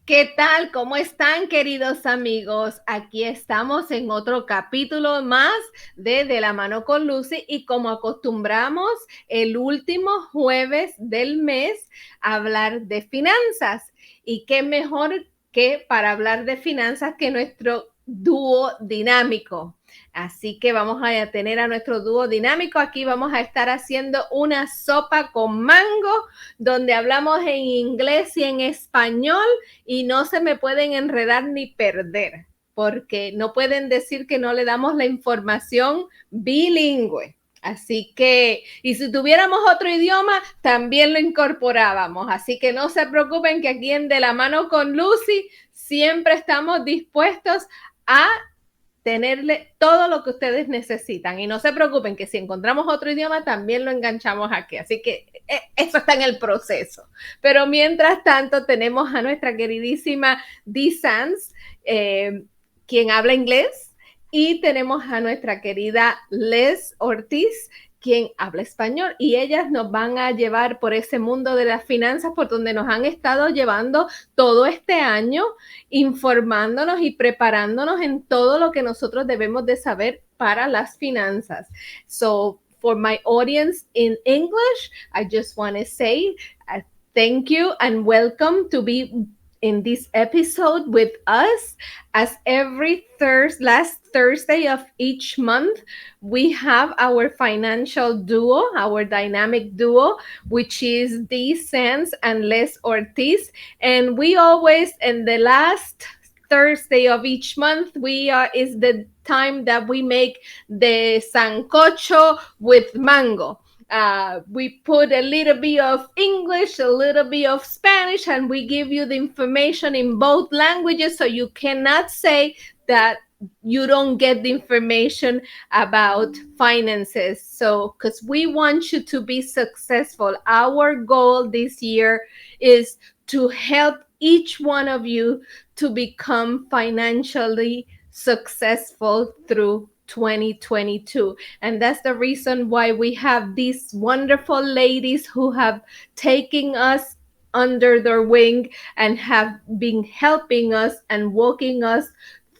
¿Qué tal? ¿Cómo están, queridos amigos? Aquí estamos en otro capítulo más de la mano con Lucy y como acostumbramos el último jueves del mes a hablar de finanzas. Y qué mejor que para hablar de finanzas que nuestro dúo dinámico. Así que vamos a tener a nuestro dúo dinámico. Aquí vamos a estar haciendo una sopa con mango donde hablamos en inglés y en español y no se me pueden enredar ni perder, porque no pueden decir que no le damos la información bilingüe. Así que, y si tuviéramos otro idioma, también lo incorporábamos. Así que no se preocupen que aquí en De la Mano con Lucy siempre estamos dispuestos a tenerle todo lo que ustedes necesitan. Y no se preocupen que si encontramos otro idioma, también lo enganchamos aquí. Así que eso está en el proceso. Pero mientras tanto, tenemos a nuestra queridísima Dee Sanz, quien habla inglés, y tenemos a nuestra querida Les Ortiz, quien habla español, y ellas nos van a llevar por ese mundo de las finanzas por donde nos han estado llevando todo este año, informándonos y preparándonos en todo lo que nosotros debemos de saber para las finanzas. So, for my audience in English, I just want to say thank you and welcome to be in this episode with us. As every last Thursday of each month, we have our financial duo, our dynamic duo, which is Dee Sanz and Les Ortiz. And we always, in the last Thursday of each month, is the time that we make the sancocho with mango. We put a little bit of English, a little bit of Spanish, and we give you the information in both languages, so you cannot say that you don't get the information about finances. So, because we want you to be successful, our goal this year is to help each one of you to become financially successful through 2022. And that's the reason why we have these wonderful ladies who have taken us under their wing and have been helping us and walking us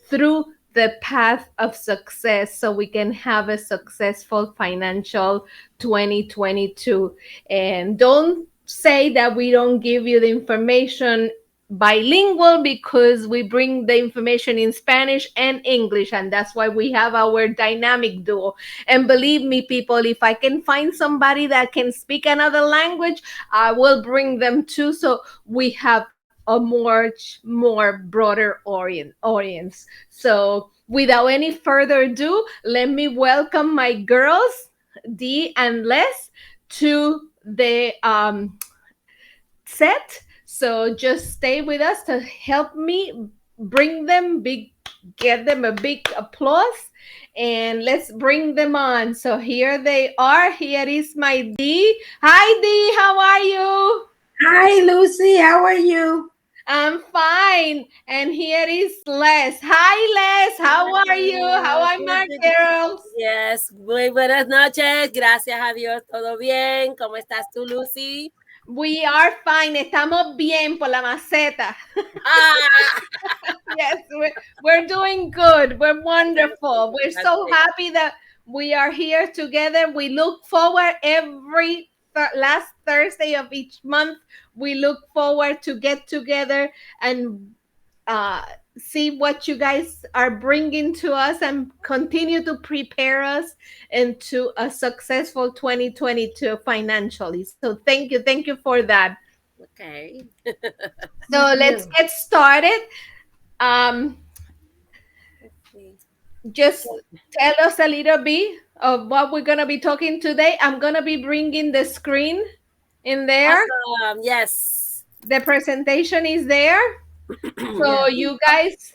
through the path of success so we can have a successful financial 2022. And don't say that we don't give you the information bilingual, because we bring the information in Spanish and English, and that's why we have our dynamic duo. And believe me, people, if I can find somebody that can speak another language, I will bring them too, so we have a much more broader audience. So without any further ado, let me welcome my girls, Dee and Les, to the set. So just stay with us to help me get them a big applause, and let's bring them on. So here they are. Here is my Dee. Hi, Dee. How are you? Hi, Lucy. How are you? I'm fine. And here is Les. Hi, Les. How are you? How are my girls? Yes, muy buenas noches. Gracias a Dios, todo bien. ¿Cómo estás tú, Lucy? We are fine. Estamos bien por la maceta. Yes, we're doing good. We're wonderful. We're so happy that we are here together. We look forward every last Thursday of each month. We look forward to get together and see what you guys are bringing to us and continue to prepare us into a successful 2022 financially. So thank you for that. Okay. So let's get started. Just tell us a little bit of what we're going to be talking today. I'm going to be bringing the screen in there. Awesome. Yes. The presentation is there. So you guys,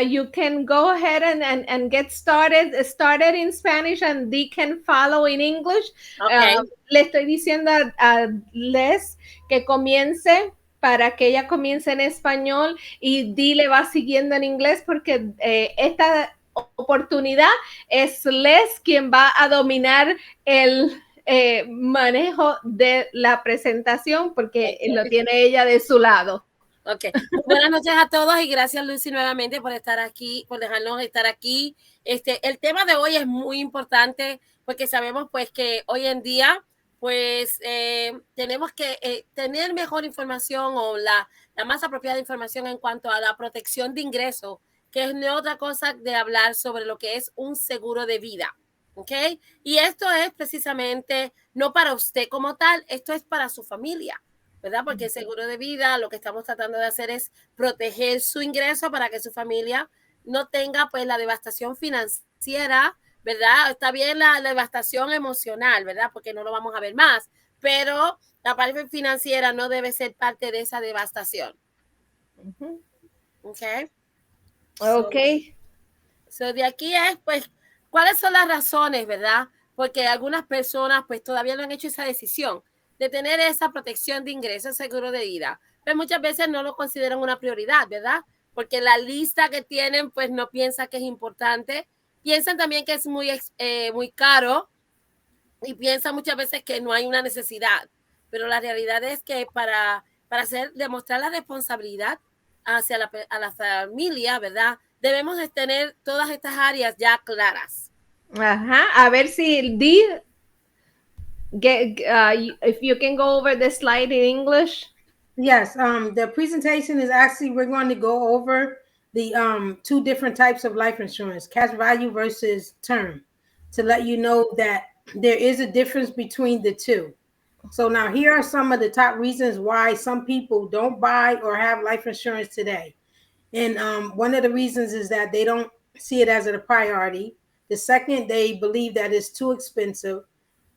you can go ahead and get started in Spanish, and Dee can follow in English. Okay. Le estoy diciendo a Les que comience para que ella comience en español y Dee le va siguiendo en inglés, porque esta oportunidad es Les quien va a dominar el manejo de la presentación, porque lo tiene ella de su lado. Ok. Buenas noches a todos y gracias, Lucy, nuevamente por estar aquí, por dejarnos estar aquí. El tema de hoy es muy importante porque sabemos pues que hoy en día pues tenemos que tener mejor información o la más apropiada información en cuanto a la protección de ingresos, que es no otra cosa de hablar sobre lo que es un seguro de vida. ¿Ok? Y esto es precisamente no para usted como tal, esto es para su familia, ¿verdad? Porque el seguro de vida lo que estamos tratando de hacer es proteger su ingreso para que su familia no tenga pues la devastación financiera, ¿verdad? Está bien la devastación emocional, ¿verdad? Porque no lo vamos a ver más, pero la parte financiera no debe ser parte de esa devastación. Uh-huh. ¿Ok? Ok. So de aquí es, pues, ¿cuáles son las razones, verdad? Porque algunas personas, pues, todavía no han hecho esa decisión de tener esa protección de ingresos, seguro de vida. Pero muchas veces no lo consideran una prioridad, ¿verdad? Porque la lista que tienen, pues, no piensa que es importante. Piensan también que es muy caro y piensan muchas veces que no hay una necesidad. Pero la realidad es que para demostrar la responsabilidad hacia a la familia, ¿verdad? Debemos de tener todas estas áreas ya claras. Ajá. A ver si if you can go over the slide in English. Yes, the presentation is actually, we're going to go over the two different types of life insurance, cash value versus term, to let you know that there is a difference between the two. So now here are some of the top reasons why some people don't buy or have life insurance today. And one of the reasons is that they don't see it as a priority. The second, they believe that it's too expensive.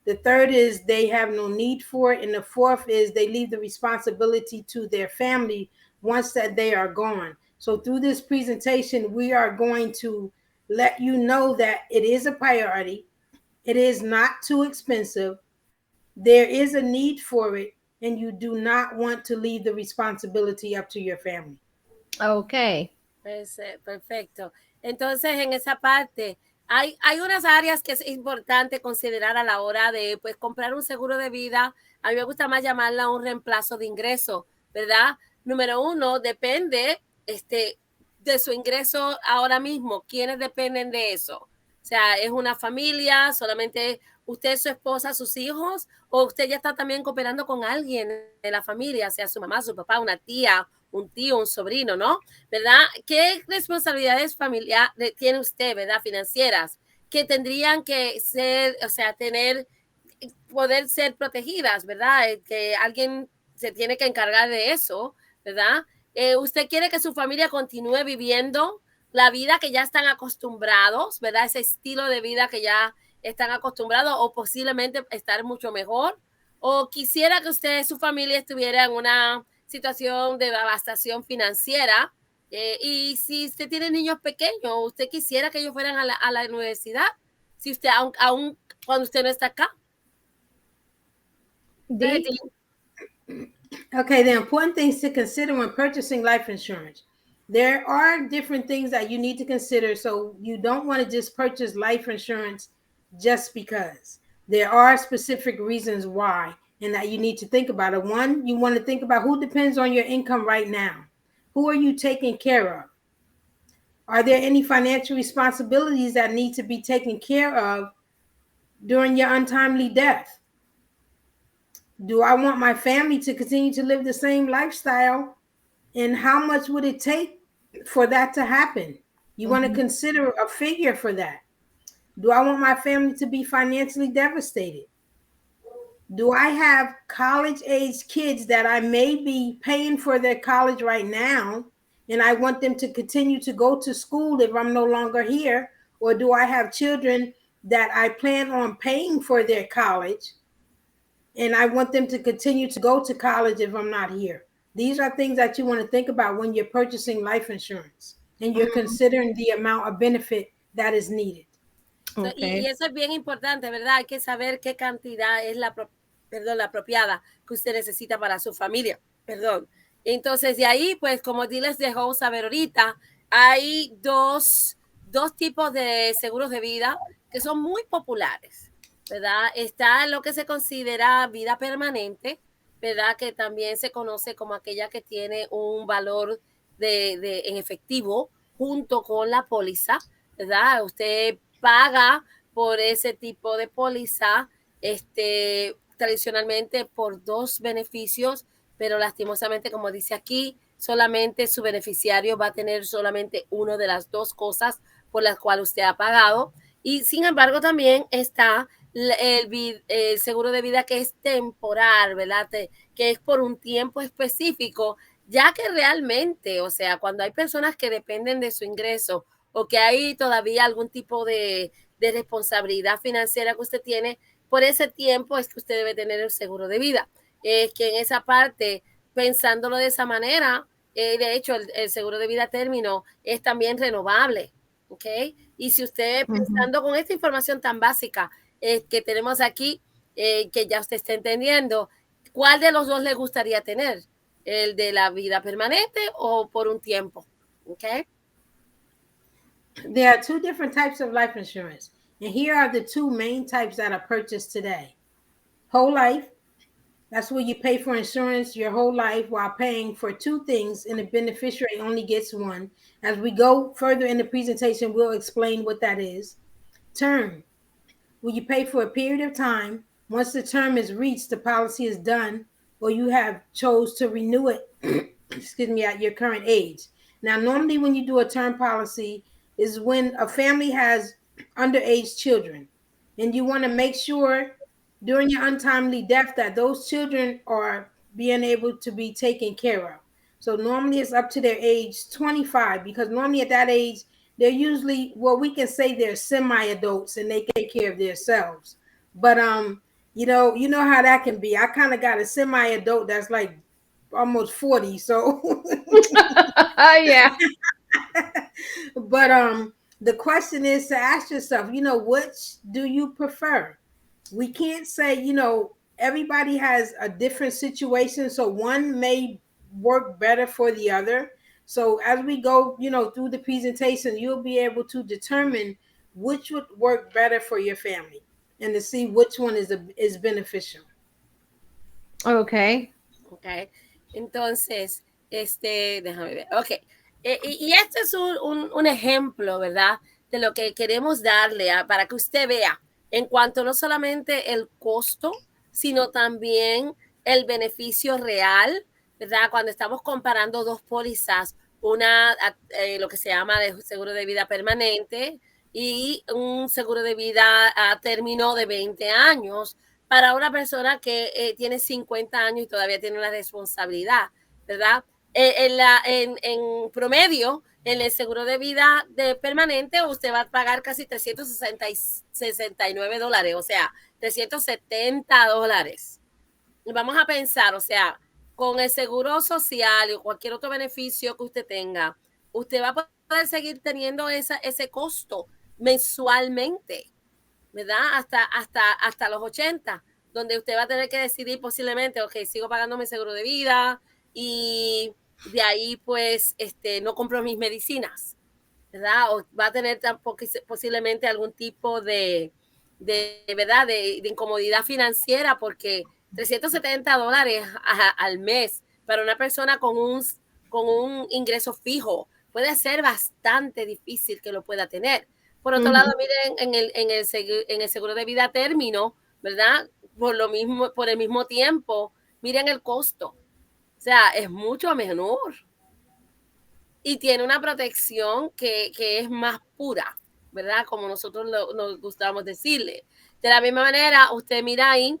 The third is they have no need for it. And the fourth is they leave the responsibility to their family once that they are gone. So through this presentation, we are going to let you know that it is a priority. It is not too expensive. There is a need for it, and you do not want to leave the responsibility up to your family. Okay. Perfecto. Entonces, en esa parte, hay unas áreas que es importante considerar a la hora de pues, comprar un seguro de vida. A mí me gusta más llamarla un reemplazo de ingreso, ¿verdad? Número uno, depende de su ingreso ahora mismo. ¿Quiénes dependen de eso? O sea, ¿es una familia? ¿Solamente usted, su esposa, sus hijos? ¿O usted ya está también cooperando con alguien de la familia, sea su mamá, su papá, una tía, un tío, un sobrino, ¿no? ¿Verdad? ¿Qué responsabilidades familiares tiene usted, verdad? Financieras, que tendrían que ser, o sea, poder ser protegidas, ¿verdad? Que alguien se tiene que encargar de eso, ¿verdad? Usted quiere que su familia continúe viviendo la vida que ya están acostumbrados, ¿verdad? Ese estilo de vida que ya están acostumbrados o posiblemente estar mucho mejor. O quisiera que usted, su familia estuviera en una situación de devastación financiera. Y si usted tiene niños pequeños, usted quisiera que ellos fueran a la universidad, si usted, aún cuando usted no está acá. D. Okay, the important things to consider when purchasing life insurance. There are different things that you need to consider. So you don't want to just purchase life insurance just because. There are specific reasons why, and that you need to think about it. One, you want to think about who depends on your income right now. Who are you taking care of? Are there any financial responsibilities that need to be taken care of during your untimely death? Do I want my family to continue to live the same lifestyle? And how much would it take for that to happen? You want to consider a figure for that. Do I want my family to be financially devastated? Do I have college age kids that I may be paying for their college right now, and I want them to continue to go to school if I'm no longer here? Or do I have children that I plan on paying for their college, and I want them to continue to go to college if I'm not here? These are things that you want to think about when you're purchasing life insurance and you're considering the amount of benefit that is needed. Okay. Y eso es bien importante, ¿verdad? Hay que saber qué cantidad es la apropiada que usted necesita para su familia. Perdón. Entonces, de ahí, pues, como les dejó saber ahorita, hay dos tipos de seguros de vida que son muy populares, ¿verdad? Está lo que se considera vida permanente, ¿verdad? Que también se conoce como aquella que tiene un valor en efectivo junto con la póliza, ¿verdad? Usted paga por ese tipo de póliza, tradicionalmente por 2 beneficios, pero lastimosamente, como dice aquí, solamente su beneficiario va a tener solamente una de las 2 cosas por las cuales usted ha pagado. Y sin embargo, también está el seguro de vida que es temporal, ¿verdad? Que es por un tiempo específico, ya que realmente, o sea, cuando hay personas que dependen de su ingreso o que hay todavía algún tipo de responsabilidad financiera que usted tiene, por ese tiempo es que usted debe tener el seguro de vida. Es que en esa parte, pensándolo de esa manera, de hecho, el seguro de vida término es también renovable, ¿ok? Y si usted, pensando con esta información tan básica que tenemos aquí, que ya usted está entendiendo, ¿cuál de los 2 le gustaría tener? ¿El de la vida permanente o por un tiempo? ¿Ok? There are 2 different types of life insurance, and here are the 2 main types that are purchased today. Whole life, that's where you pay for insurance your whole life while paying for 2 things, and the beneficiary only gets 1. As we go further in the presentation, we'll explain what that is. Term, where you pay for a period of time. Once the term is reached, the policy is done, or you have chose to renew it, excuse me, at your current age. Now, normally when you do a term policy is when a family has underage children, and you want to make sure during your untimely death that those children are being able to be taken care of. So normally it's up to their age 25, because normally at that age they're usually, well, we can say they're semi-adults and they take care of themselves. But you know how that can be. I kind of got a semi-adult that's like almost 40, so Yeah. but the question is to ask yourself, which do you prefer? We can't say, everybody has a different situation, so one may work better for the other. So as we go, through the presentation, you'll be able to determine which would work better for your family and to see which one is beneficial. Okay. Ok. Entonces, déjame ver. Ok. Y este es un ejemplo, ¿verdad? De lo que queremos darle para que usted vea en cuanto no solamente el costo, sino también el beneficio real, ¿verdad? Cuando estamos comparando 2 pólizas, una, lo que se llama de seguro de vida permanente y un seguro de vida a término de 20 años, para una persona que tiene 50 años y todavía tiene una responsabilidad, ¿verdad? En promedio, en el seguro de vida de permanente, usted va a pagar casi $369, o sea, $370. Y vamos a pensar, o sea, con el seguro social o cualquier otro beneficio que usted tenga, usted va a poder seguir teniendo ese costo mensualmente, ¿verdad? Hasta los 80, donde usted va a tener que decidir posiblemente, ok, sigo pagando mi seguro de vida y de ahí pues no compro mis medicinas, ¿verdad? O va a tener posiblemente algún tipo ¿verdad? De incomodidad financiera, porque $370 al mes para una persona con un ingreso fijo puede ser bastante difícil que lo pueda tener. Por otro lado, miren, en el seguro de vida término, ¿verdad? Por el mismo tiempo, miren el costo. O sea, es mucho menor. Y tiene una protección que es más pura, ¿verdad? Como nosotros nos gustamos decirle. De la misma manera, usted mira ahí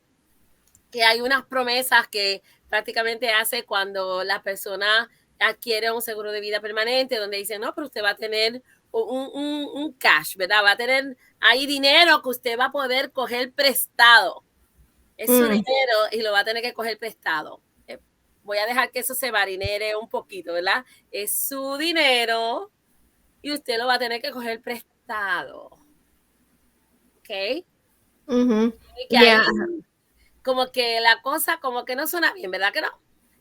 que hay unas promesas que prácticamente hace cuando la persona adquiere un seguro de vida permanente, donde dice, no, pero usted va a tener un cash, ¿verdad? Va a tener ahí dinero que usted va a poder coger prestado. Es su dinero y lo va a tener que coger prestado. Voy a dejar que eso se marinere un poquito, ¿verdad? Es su dinero y usted lo va a tener que coger prestado. ¿Ok? Que ahí, como que la cosa como que no suena bien, ¿verdad que no?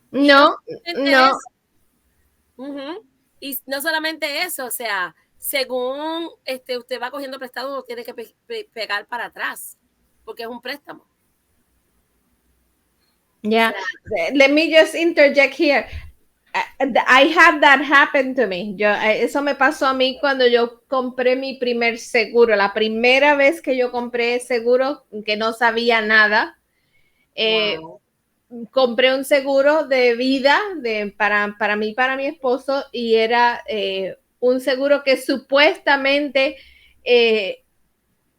No, no. Y no solamente eso, o sea, según usted va cogiendo prestado, uno tiene que pegar para atrás, porque es un préstamo. Yeah. Let me just interject here. I had that happen to me. Eso me pasó a mí cuando yo compré mi primer seguro. La primera vez que yo compré seguro, que no sabía nada, Wow. compré un seguro de vida para mí, para mi esposo, y era un seguro que supuestamente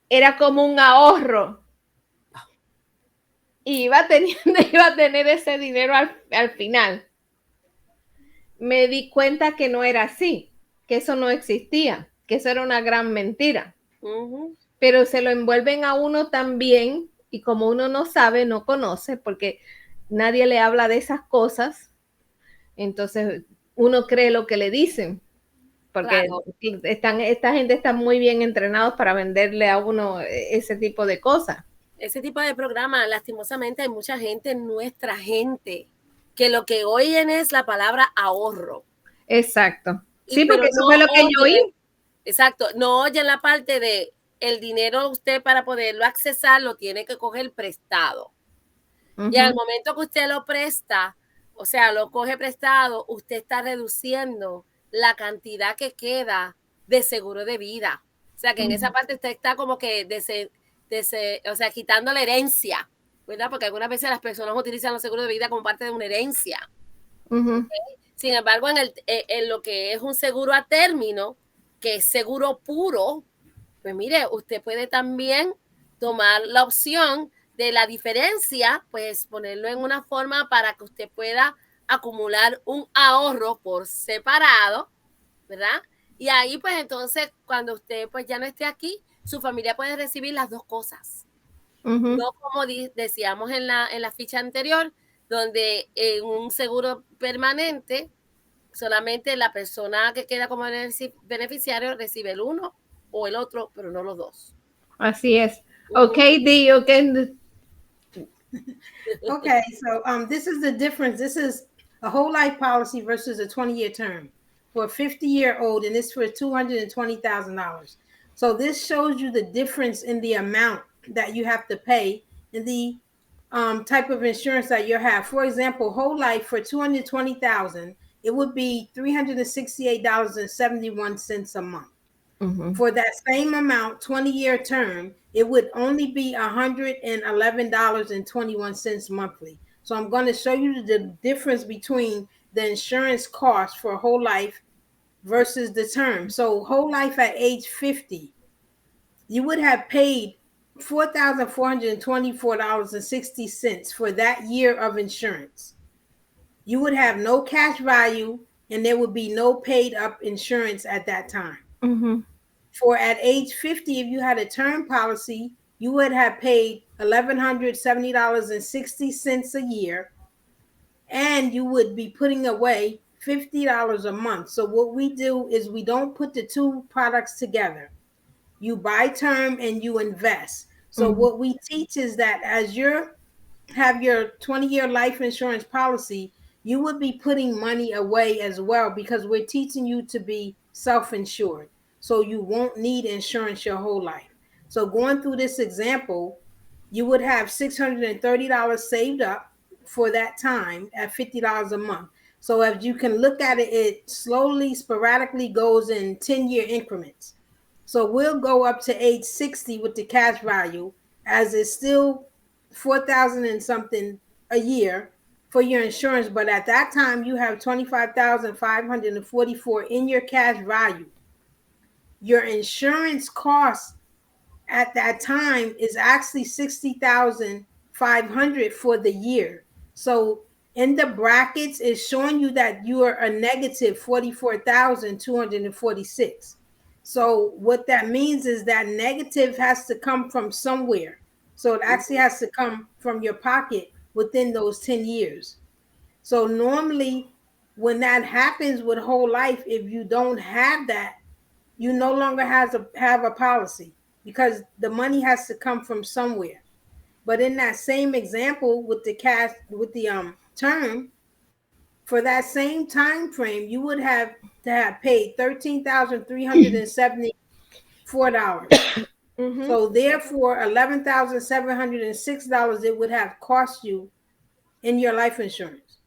era como un ahorro. Y iba a tener ese dinero al final. Me di cuenta que no era así, que eso no existía, que eso era una gran mentira. Pero se lo envuelven a uno también, y como uno no sabe, no conoce, porque nadie le habla de esas cosas, entonces uno cree lo que le dicen, porque Claro. esta gente está muy bien entrenados para venderle a uno ese tipo de cosas. Ese tipo de programa, lastimosamente, hay mucha gente, nuestra gente, que lo que oyen es la palabra ahorro. Exacto. Y, Sí, porque pero eso no fue lo que yo oyen, oí. exacto, no oyen la parte de el dinero usted para poderlo accesar lo tiene que coger prestado. Y al momento que usted lo presta, o sea, lo coge prestado, usted está reduciendo la cantidad que queda de seguro de vida. O sea, que en esa parte usted está como que o sea, quitando la herencia, ¿verdad? Porque algunas veces las personas utilizan los seguros de vida como parte de una herencia. ¿Okay? Sin embargo, en lo que es un seguro a término, que es seguro puro, pues mire, usted puede también tomar la opción de la diferencia, pues ponerlo en una forma para que usted pueda acumular un ahorro por separado, ¿verdad? Y ahí pues entonces cuando usted pues ya no esté aquí, su familia puede recibir las dos cosas. No como decíamos en la ficha anterior, donde en un seguro permanente solamente la persona que queda como beneficiario recibe el uno o el otro, pero no los dos. Así es. Okay, Di, okay. Okay, so this is the difference. This is a whole life policy versus a 20-year term for a 50-year-old, and it's for $220,000. So this shows you the difference in the amount that you have to pay and the type of insurance that you have. For example, whole life for $220,000, it would be $368.71 a month. For that same amount, 20-year term, it would only be $111.21 monthly. So I'm going to show you the difference between the insurance cost for whole life versus the term. So whole life at age 50, you would have paid $4,424.60 for that year of insurance. You would have no cash value, and there would be no paid up insurance at that time. For at age 50, if you had a term policy, you would have paid $1,170.60 a year, and you would be putting away $50 a month. So what we do is we don't put the two products together. You buy term and you invest. So what we teach is that as you have your 20-year life insurance policy, you would be putting money away as well, because we're teaching you to be self-insured. So you won't need insurance your whole life. So going through this example, you would have $630 saved up for that time at $50 a month. So as you can look at it, it slowly, sporadically goes in 10-year increments. So we'll go up to age 60 with the cash value, as it's still 4,000 and something a year for your insurance. But at that time, you have 25,544 in your cash value. Your insurance cost at that time is actually 60,500 for the year. So in the brackets, it's showing you that you are a negative 44,246. So what that means is that negative has to come from somewhere. So it actually has to come from your pocket within those 10 years. So normally when that happens with whole life, if you don't have that, you no longer have a policy, because the money has to come from somewhere. But in that same example with the cash, with the term, for that same time frame, you would have to have paid $13,374. So therefore, $11,706 it would have cost you in your life insurance.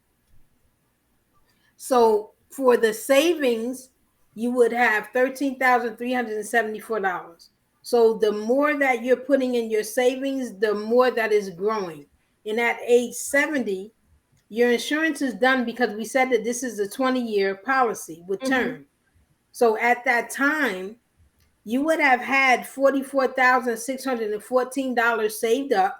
So for the savings, you would have $13,374. So the more that you're putting in your savings, the more that is growing. And at age 70, your insurance is done because we said that this is a 20-year policy with term. So at that time, you would have had $44,614 saved up,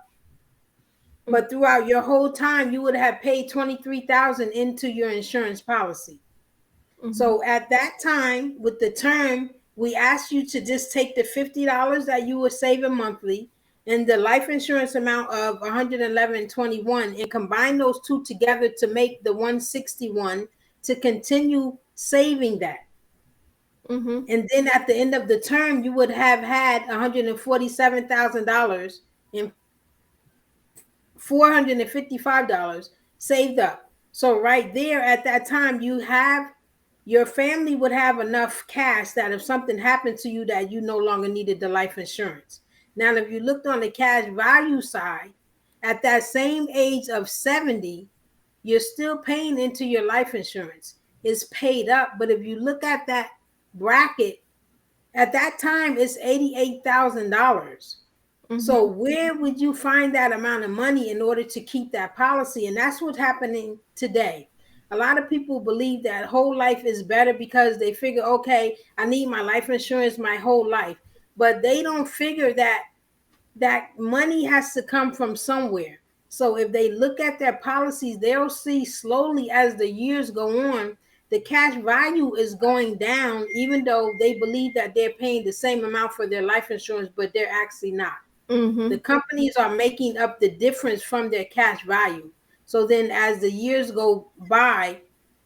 but throughout your whole time, you would have paid $23,000 into your insurance policy. So at that time, with the term, we asked you to just take the $50 that you were saving monthly and the life insurance amount of $111.21 and combine those two together to make the $161 to continue saving that. And then at the end of the term, you would have had $147,000 and $455 saved up. So right there at that time, your family would have enough cash that if something happened to you that you no longer needed the life insurance. Now, if you looked on the cash value side, at that same age of 70, you're still paying into your life insurance. It's paid up, but if you look at that bracket, at that time, it's $88,000. So where would you find that amount of money in order to keep that policy? And that's what's happening today. A lot of people believe that whole life is better because they figure, okay, I need my life insurance my whole life. But they don't figure that money has to come from somewhere. So if they look at their policies, they'll see slowly as the years go on, the cash value is going down, even though they believe that they're paying the same amount for their life insurance, but they're actually not. The companies are making up the difference from their cash value. So then as the years go by,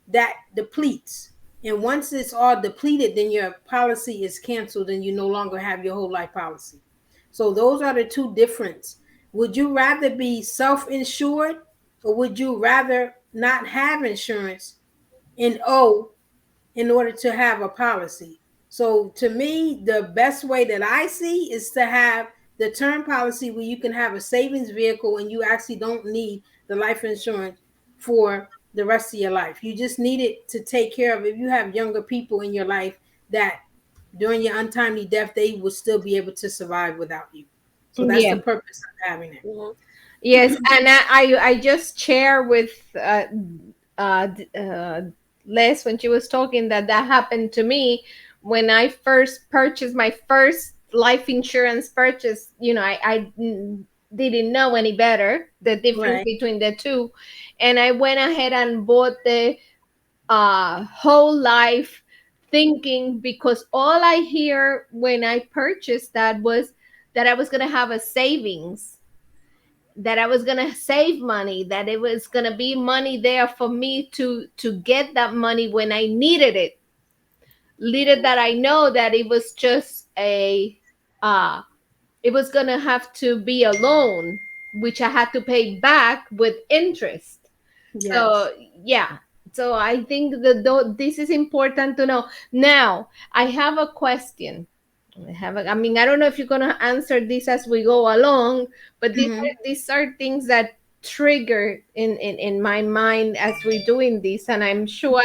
that depletes. And once it's all depleted, then your policy is canceled and you no longer have your whole life policy. So those are the two differences. Would you rather be self-insured or would you rather not have insurance and owe in order to have a policy? So to me, the best way that I see is to have the term policy where you can have a savings vehicle and you actually don't need the life insurance for the rest of your life. You just need it to take care of if you have younger people in your life that during your untimely death, they would still be able to survive without you. So that's the purpose of having it. Yes, and I just share with Les when she was talking that happened to me when I first purchased my first life insurance purchase. You know, I didn't know any better the difference between the two, and I went ahead and bought the whole life, thinking because all I hear when I purchased that was that I was going to have a savings, that I was going to save money, that it was going to be money there for me to get that money when I needed it. Little that I know that it was just it was going to have to be a loan, which I had to pay back with interest. Yes. So, yeah. So I think that this is important to know. Now, I have a question. I mean, I don't know if you're going to answer this as we go along, but these are things that trigger in my mind as we're doing this. And I'm sure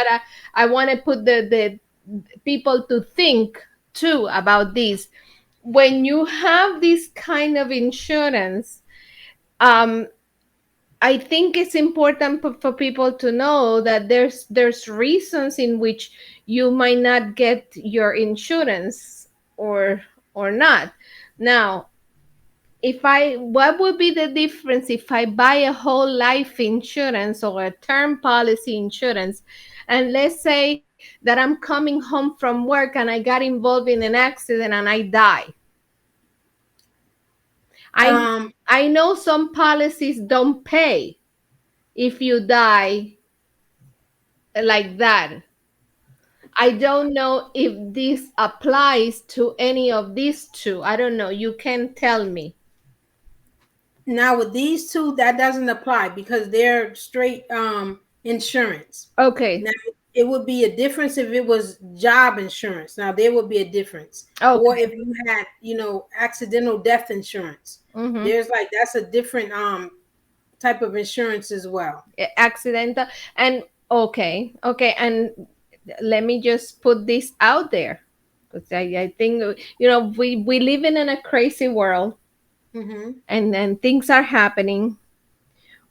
I want to put the people to think too about this. When you have this kind of insurance, I think it's important for people to know that there's reasons in which you might not get your insurance or not. Now, what would be the difference if I buy a whole life insurance or a term policy insurance, and let's say that I'm coming home from work and I got involved in an accident and I die? I know some policies don't pay if you die like that. I don't know if this applies to any of these two. I don't know. You can tell me. Now with these two, that doesn't apply because they're straight insurance. Okay. Now it would be a difference if it was job insurance. Now there would be a difference. Okay. Or if you had, accidental death insurance. There's that's a different type of insurance as well. Accidental. And okay, and let me just put this out there, because I think, we live in a crazy world, and then things are happening.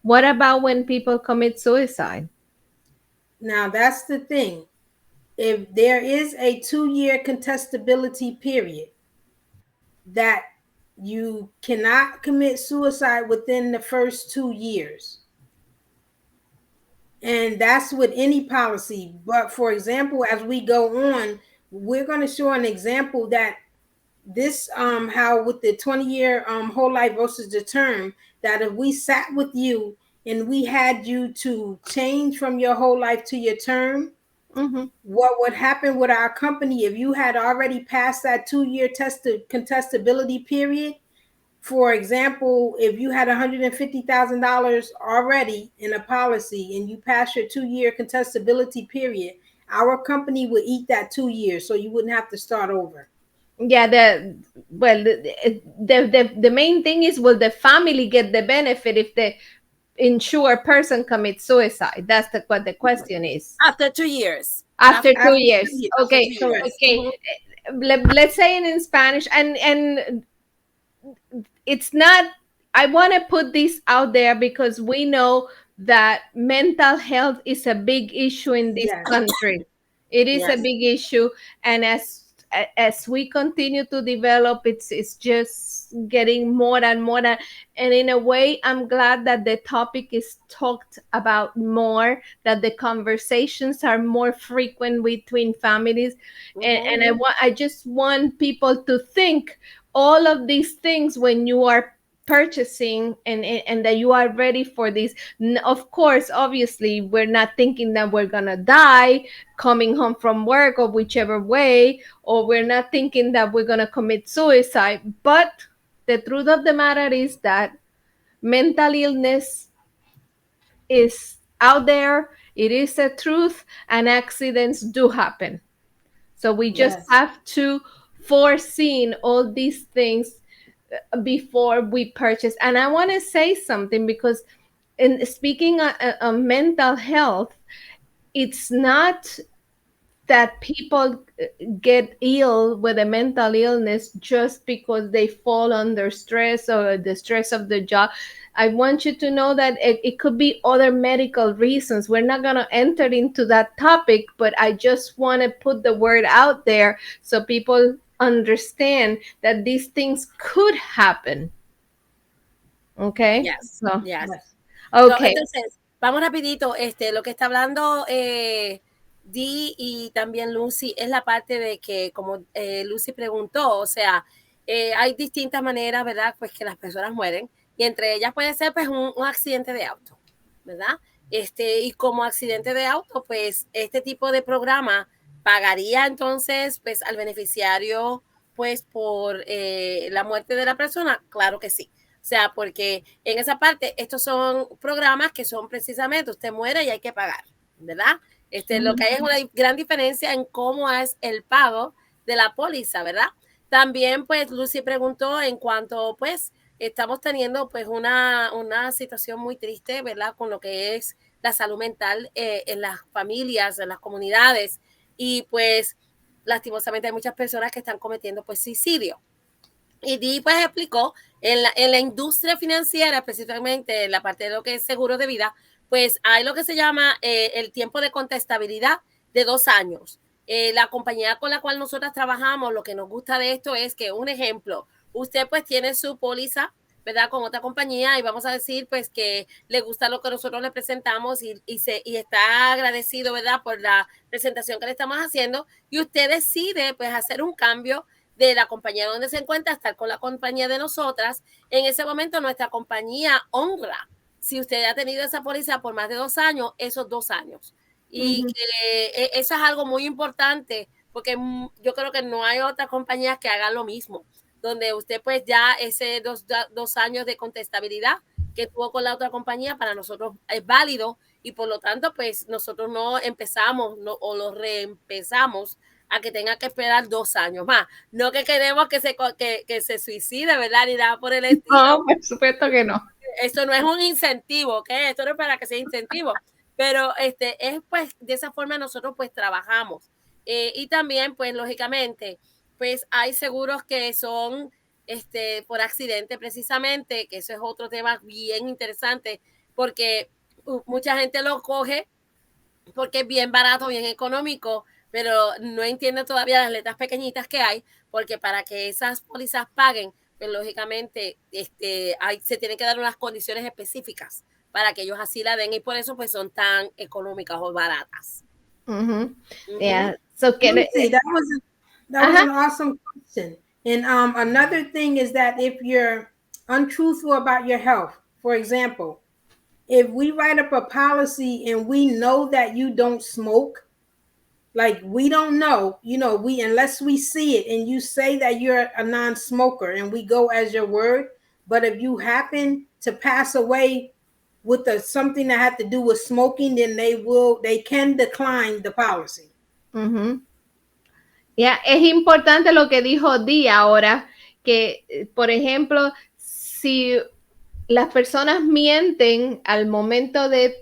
What about when people commit suicide? Now, that's the thing. If there is a 2-year contestability period, that you cannot commit suicide within the first 2 years. And that's with any policy. But for example, as we go on, we're going to show an example that this how with the 20-year whole life versus the term, that if we sat with you and we had you to change from your whole life to your term, what would happen with our company if you had already passed that 2-year contestability period? For example, if you had $150,000 already in a policy and you pass your 2-year contestability period, our company would eat that 2 years, so you wouldn't have to start over. Yeah, the main thing is, will the family get the benefit if the insured person commits suicide? That's what the question is. After 2 years. After 2 years. Okay. Correct. Okay. Let's say in Spanish, and it's not, I want to put this out there because we know that mental health is a big issue in this country. It is a big issue, and as we continue to develop, it's just getting more and more. And in a way, I'm glad that the topic is talked about more, that the conversations are more frequent between families. And I just want people to think all of these things when you are purchasing, and that you are ready for this. Of course, obviously, we're not thinking that we're gonna die coming home from work or whichever way, or we're not thinking that we're gonna commit suicide. But the truth of the matter is that mental illness is out there. It is a truth, and accidents do happen. So we just have to foresee all these things before we purchase. And I want to say something, because in speaking of mental health, it's not that people get ill with a mental illness just because they fall under stress or the stress of the job. I want you to know that it could be other medical reasons. We're not going to enter into that topic, but I just want to put the word out there so people understand that these things could happen. Okay. Yes. So, yes. Okay. So, entonces, vamos rapidito. Lo que está hablando Dee y también Lucy es la parte de que, como Lucy preguntó, o sea, hay distintas maneras, ¿verdad? Pues que las personas mueren, y entre ellas puede ser pues un accidente de auto, ¿verdad? Y como accidente de auto, pues este tipo de programa pagaría entonces pues al beneficiario pues por la muerte de la persona. Claro que sí. O sea, porque en esa parte estos son programas que son precisamente usted muere y hay que pagar, ¿verdad? Lo que hay es una gran diferencia en cómo es el pago de la póliza, ¿verdad? También pues Lucy preguntó en cuanto pues estamos teniendo pues una situación muy triste, ¿verdad? Con lo que es la salud mental en las familias, en las comunidades, y pues lastimosamente hay muchas personas que están cometiendo pues suicidio. Y Dee pues explicó en la industria financiera, específicamente en la parte de lo que es seguro de vida, pues hay lo que se llama el tiempo de contestabilidad de 2 años. La compañía con la cual nosotras trabajamos, lo que nos gusta de esto es que, un ejemplo, usted pues tiene su póliza, ¿verdad? Con otra compañía, y vamos a decir pues que le gusta lo que nosotros le presentamos y está agradecido, ¿verdad? Por la presentación que le estamos haciendo, y usted decide pues hacer un cambio de la compañía donde se encuentra, estar con la compañía de nosotras. En ese momento nuestra compañía honra, si usted ha tenido esa póliza por más de 2 años, esos 2 años. Y que eso es algo muy importante, porque yo creo que no hay otra compañía que haga lo mismo, donde usted pues ya ese 2 años de contestabilidad que tuvo con la otra compañía para nosotros es válido, y por lo tanto pues nosotros no empezamos o lo reempezamos a que tenga que esperar 2 años más. No que queremos que se suicide, ¿verdad? Ni nada por el estilo. No, por supuesto que no. esto no es un incentivo, ¿ok? Esto no es para que sea incentivo, pero es pues de esa forma nosotros pues trabajamos. Y también pues lógicamente pues hay seguros que son por accidente precisamente, que eso es otro tema bien interesante porque mucha gente lo coge porque es bien barato, bien económico, pero no entiende todavía las letras pequeñitas que hay, porque para que esas pólizas paguen, pues lógicamente se tienen que dar unas condiciones específicas para que ellos así la den y por eso pues son tan económicas o baratas. Yeah. So See, that was an awesome question. And another thing is that if you're untruthful about your health, for example, if we write up a policy and we know that you don't smoke, like we don't know, we unless we see it and you say that you're a non-smoker and we go as your word, but if you happen to pass away with something that had to do with smoking, then they can decline the policy. Yeah, es importante lo que dijo Dee ahora, que por ejemplo, si las personas mienten al momento de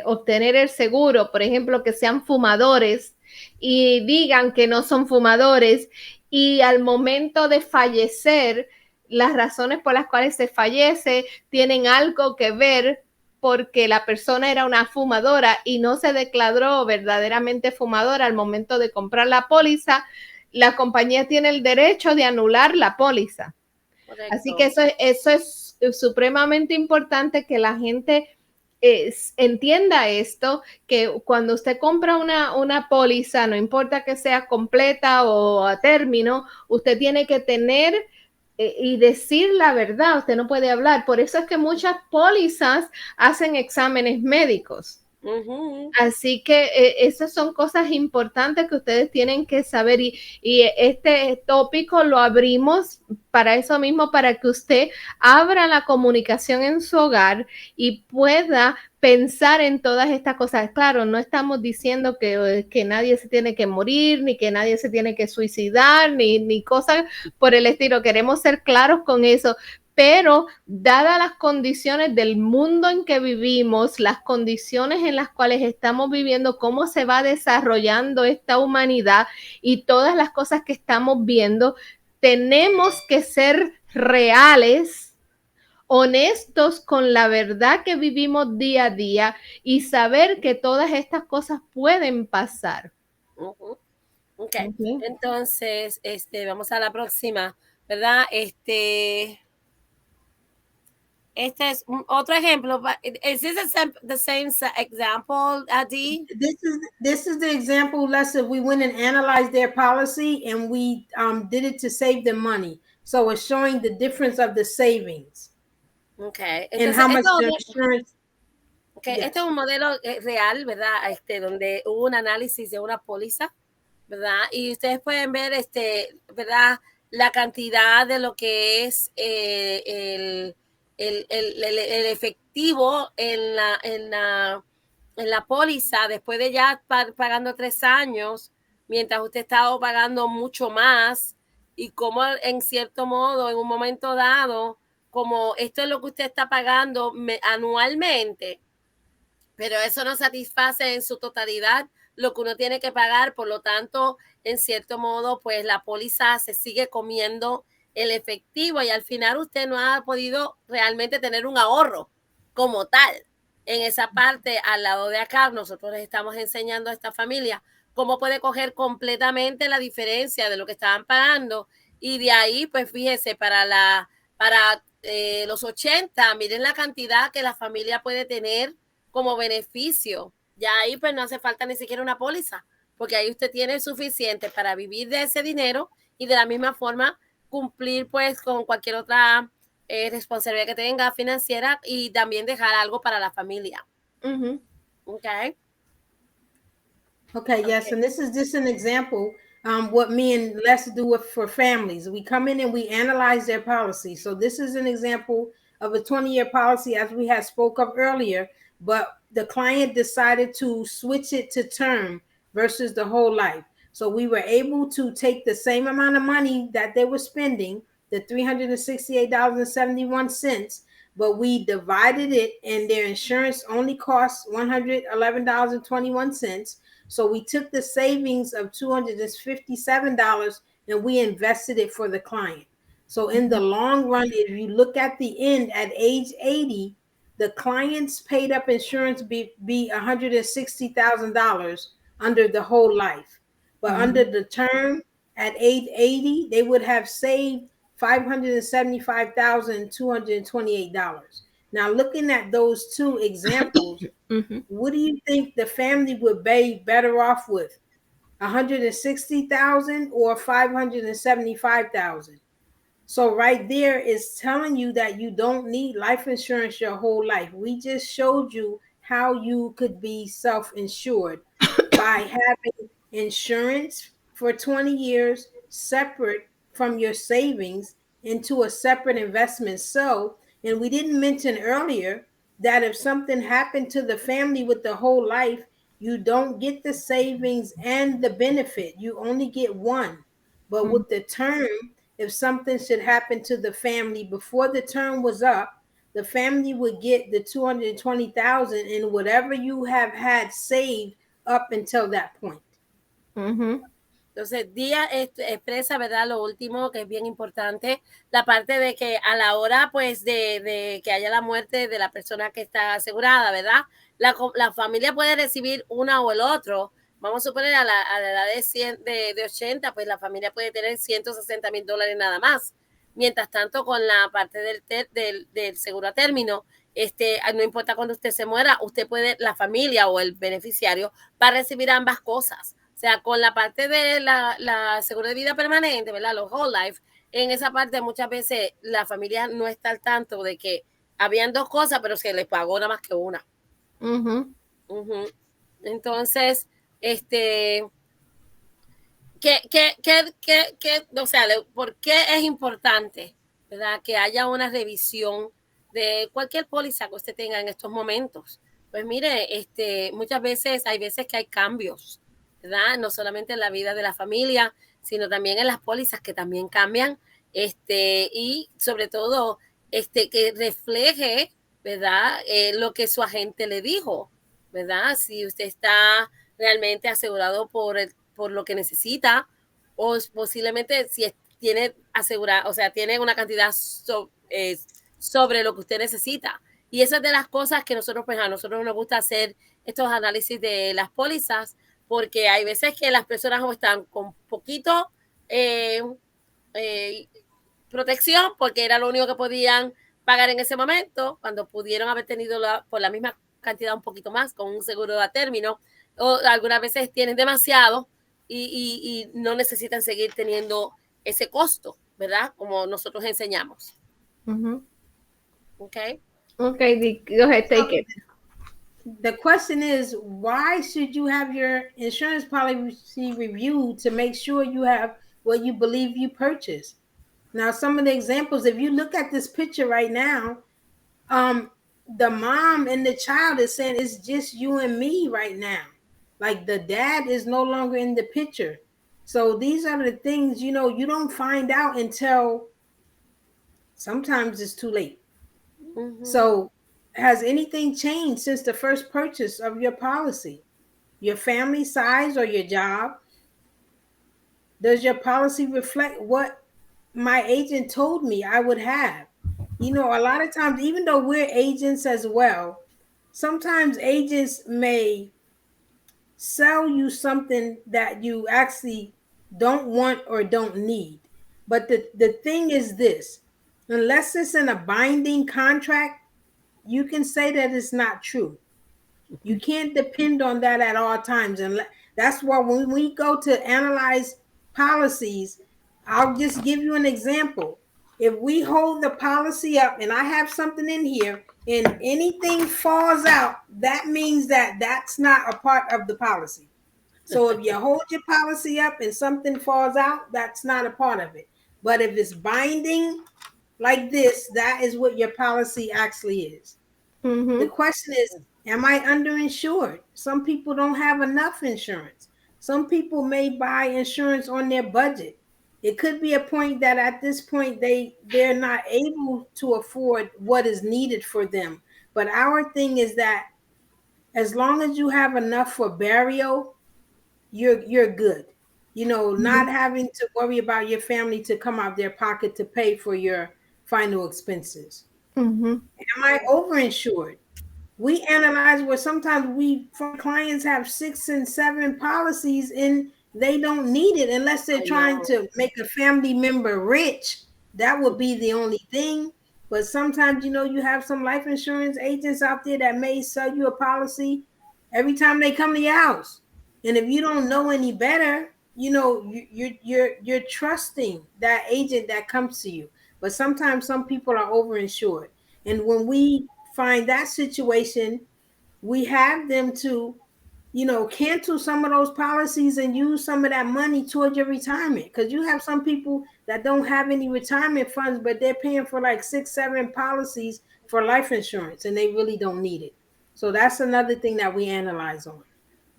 obtener el seguro, por ejemplo, que sean fumadores y digan que no son fumadores y al momento de fallecer, las razones por las cuales se fallece tienen algo que ver porque la persona era una fumadora y no se declaró verdaderamente fumadora al momento de comprar la póliza, la compañía tiene el derecho de anular la póliza. Correcto. Así que eso es supremamente importante que la gente entienda esto, que cuando usted compra una póliza, no importa que sea completa o a término, usted tiene que tener y decir la verdad, usted no puede hablar. Por eso es que muchas pólizas hacen exámenes médicos. Así que esas son cosas importantes que ustedes tienen que saber y este tópico lo abrimos para eso mismo, para que usted abra la comunicación en su hogar y pueda pensar en todas estas cosas. Claro, no estamos diciendo que nadie se tiene que morir, ni que nadie se tiene que suicidar, ni cosas por el estilo. Queremos ser claros con eso, pero dadas las condiciones del mundo en que vivimos, las condiciones en las cuales estamos viviendo, cómo se va desarrollando esta humanidad y todas las cosas que estamos viendo, tenemos que ser reales, honestos con la verdad que vivimos día a día y saber que todas estas cosas pueden pasar. Okay. Entonces, vamos a la próxima, ¿verdad? Este es otro ejemplo. Is this the same example, Adi? This is the example. Let's say we went and analyzed their policy and we did it to save them money. So it's showing the difference of the savings. Okay. Entonces, and how much the insurance. Okay. Yes. Este es un modelo real, ¿verdad? Donde hubo un análisis de una póliza, ¿verdad? Y ustedes pueden ver, ¿verdad? La cantidad de lo que es el efectivo en la póliza después de ya pagando 3 años, mientras usted estaba pagando mucho más y como en cierto modo, en un momento dado, como esto es lo que usted está pagando anualmente, pero eso no satisface en su totalidad lo que uno tiene que pagar, por lo tanto, en cierto modo, pues la póliza se sigue comiendo el efectivo y al final usted no ha podido realmente tener un ahorro como tal. En esa parte, al lado de acá, nosotros les estamos enseñando a esta familia cómo puede coger completamente la diferencia de lo que estaban pagando y de ahí, pues fíjese, para los 80, miren la cantidad que la familia puede tener como beneficio. Ya ahí pues no hace falta ni siquiera una póliza, porque ahí usted tiene suficiente para vivir de ese dinero y de la misma forma cumplir pues con cualquier otra responsabilidad que tenga financiera y también dejar algo para la familia. Okay. Okay, yes, and this is just an example what me and Les do for families. We come in and we analyze their policy. So this is an example of a 20-year policy as we had spoke of earlier, but the client decided to switch it to term versus the whole life. So we were able to take the same amount of money that they were spending, the $368.71, but we divided it, and their insurance only costs $111.21. So we took the savings of $257 and we invested it for the client. So in the long run, if you look at the end at age 80, the client's paid up insurance be $160,000 under the whole life. But under the term at age 80, they would have saved $575,228. Now, looking at those two examples, what do you think the family would be better off with? 160,000 or 575,000? So right there is telling you that you don't need life insurance your whole life. We just showed you how you could be self-insured by having insurance for 20 years separate from your savings into a separate investment. So, and we didn't mention earlier that if something happened to the family with the whole life, you don't get the savings and the benefit. You only get one. But with the term, if something should happen to the family before the term was up, the family would get the 220,000 in whatever you have had saved up until that point. Entonces, Díaz expresa, ¿verdad? Lo último que es bien importante, la parte de que a la hora, pues, de que haya la muerte de la persona que está asegurada, ¿verdad? La familia puede recibir una o el otro. Vamos a suponer a la edad de 80, pues la familia puede tener $160,000 nada más. Mientras tanto, con la parte del seguro a término, no importa cuando usted se muera, usted puede, la familia o el beneficiario va a recibir ambas cosas. O sea, con la parte de la seguro de vida permanente, ¿verdad? Los whole life, en esa parte muchas veces la familia no está al tanto de que habían dos cosas, pero se les pagó nada más que una. Entonces, o sea, ¿por qué es importante, ¿verdad? Que haya una revisión de cualquier póliza que usted tenga en estos momentos? Pues mire, muchas veces hay veces que hay cambios, ¿verdad? No solamente en la vida de la familia, sino también en las pólizas que también cambian, y sobre todo, que refleje, ¿verdad? Lo que su agente le dijo, ¿verdad? Si usted está realmente asegurado por lo que necesita, o posiblemente si tiene asegurado, o sea, tiene una cantidad sobre lo que usted necesita. Y esa es de las cosas que nosotros, pues a nosotros nos gusta hacer estos análisis de las pólizas, porque hay veces que las personas están con poquito protección, porque era lo único que podían pagar en ese momento, cuando pudieron haber tenido por la misma cantidad un poquito más con un seguro a término, o algunas veces tienen demasiado y no necesitan seguir teniendo ese costo, ¿verdad? Como nosotros enseñamos. Okay, Dick, go ahead, take it. The question is, why should you have your insurance policy reviewed to make sure you have what you believe you purchased? Now, some of the examples, if you look at this picture right now, the mom and the child is saying it's just you and me right now. Like the dad is no longer in the picture. So these are the things, you don't find out until sometimes it's too late. So has anything changed since the first purchase of your policy? Your family size or your job? Does your policy reflect what my agent told me I would have? A lot of times, even though we're agents as well, sometimes agents may sell you something that you actually don't want or don't need. But the thing is this, unless it's in a binding contract, you can say that it's not true. You can't depend on that at all times. And that's why when we go to analyze policies, I'll just give you an example. If we hold the policy up and I have something in here and anything falls out, that means that that's not a part of the policy. So if you hold your policy up and something falls out, that's not a part of it. But if it's binding like this, that is what your policy actually is. The question is, am I underinsured? Some people don't have enough insurance. Some people may buy insurance on their budget. It could be a point that at this point they're not able to afford what is needed for them. But our thing is that as long as you have enough for burial, you're good. You know, not having to worry about your family to come out their pocket to pay for your final expenses. Mm-hmm. Am I overinsured? We analyze where sometimes we find clients have 6 and 7 policies and they don't need it unless they're I trying know. to make a family member rich. That would be the only thing. But sometimes, you know, you have some life insurance agents out there that may sell you a policy every time they come to your house. And if you don't know any better, you know, you're trusting that agent that comes to you. But sometimes some people are overinsured. And when we find that situation, we have them to, you know, cancel some of those policies and use some of that money towards your retirement. Because you have some people that don't have any retirement funds, but they're paying for like 6, 7 policies for life insurance and they really don't need it. So that's another thing that we analyze on.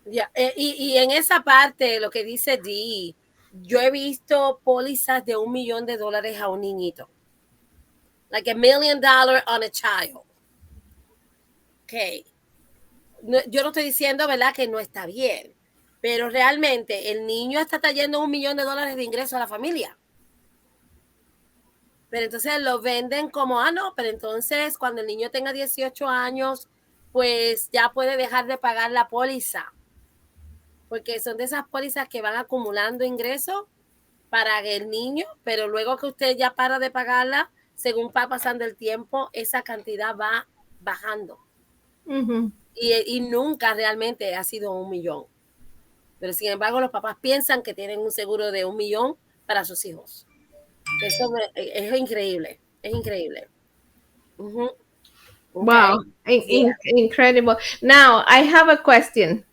Ya, y en esa parte, lo que dice Dee, yo he visto pólizas de $1 millón a un niñito. Like $1 million on a child. Ok. No, yo no estoy diciendo, ¿verdad?, que no está bien. Pero realmente el niño está trayendo $1 millón de ingresos a la familia. Pero entonces lo venden como, no, pero entonces cuando el niño tenga 18 años, pues ya puede dejar de pagar la póliza. Porque son de esas pólizas que van acumulando ingresos para el niño, pero luego que usted ya para de pagarla, según va pasando el tiempo, esa cantidad va bajando. Y nunca realmente ha sido $1 millón. Pero sin embargo, los papás piensan que tienen un seguro de $1 millón para sus hijos. Eso es increíble, es increíble. Okay. Wow, incredible. Now, I have a question.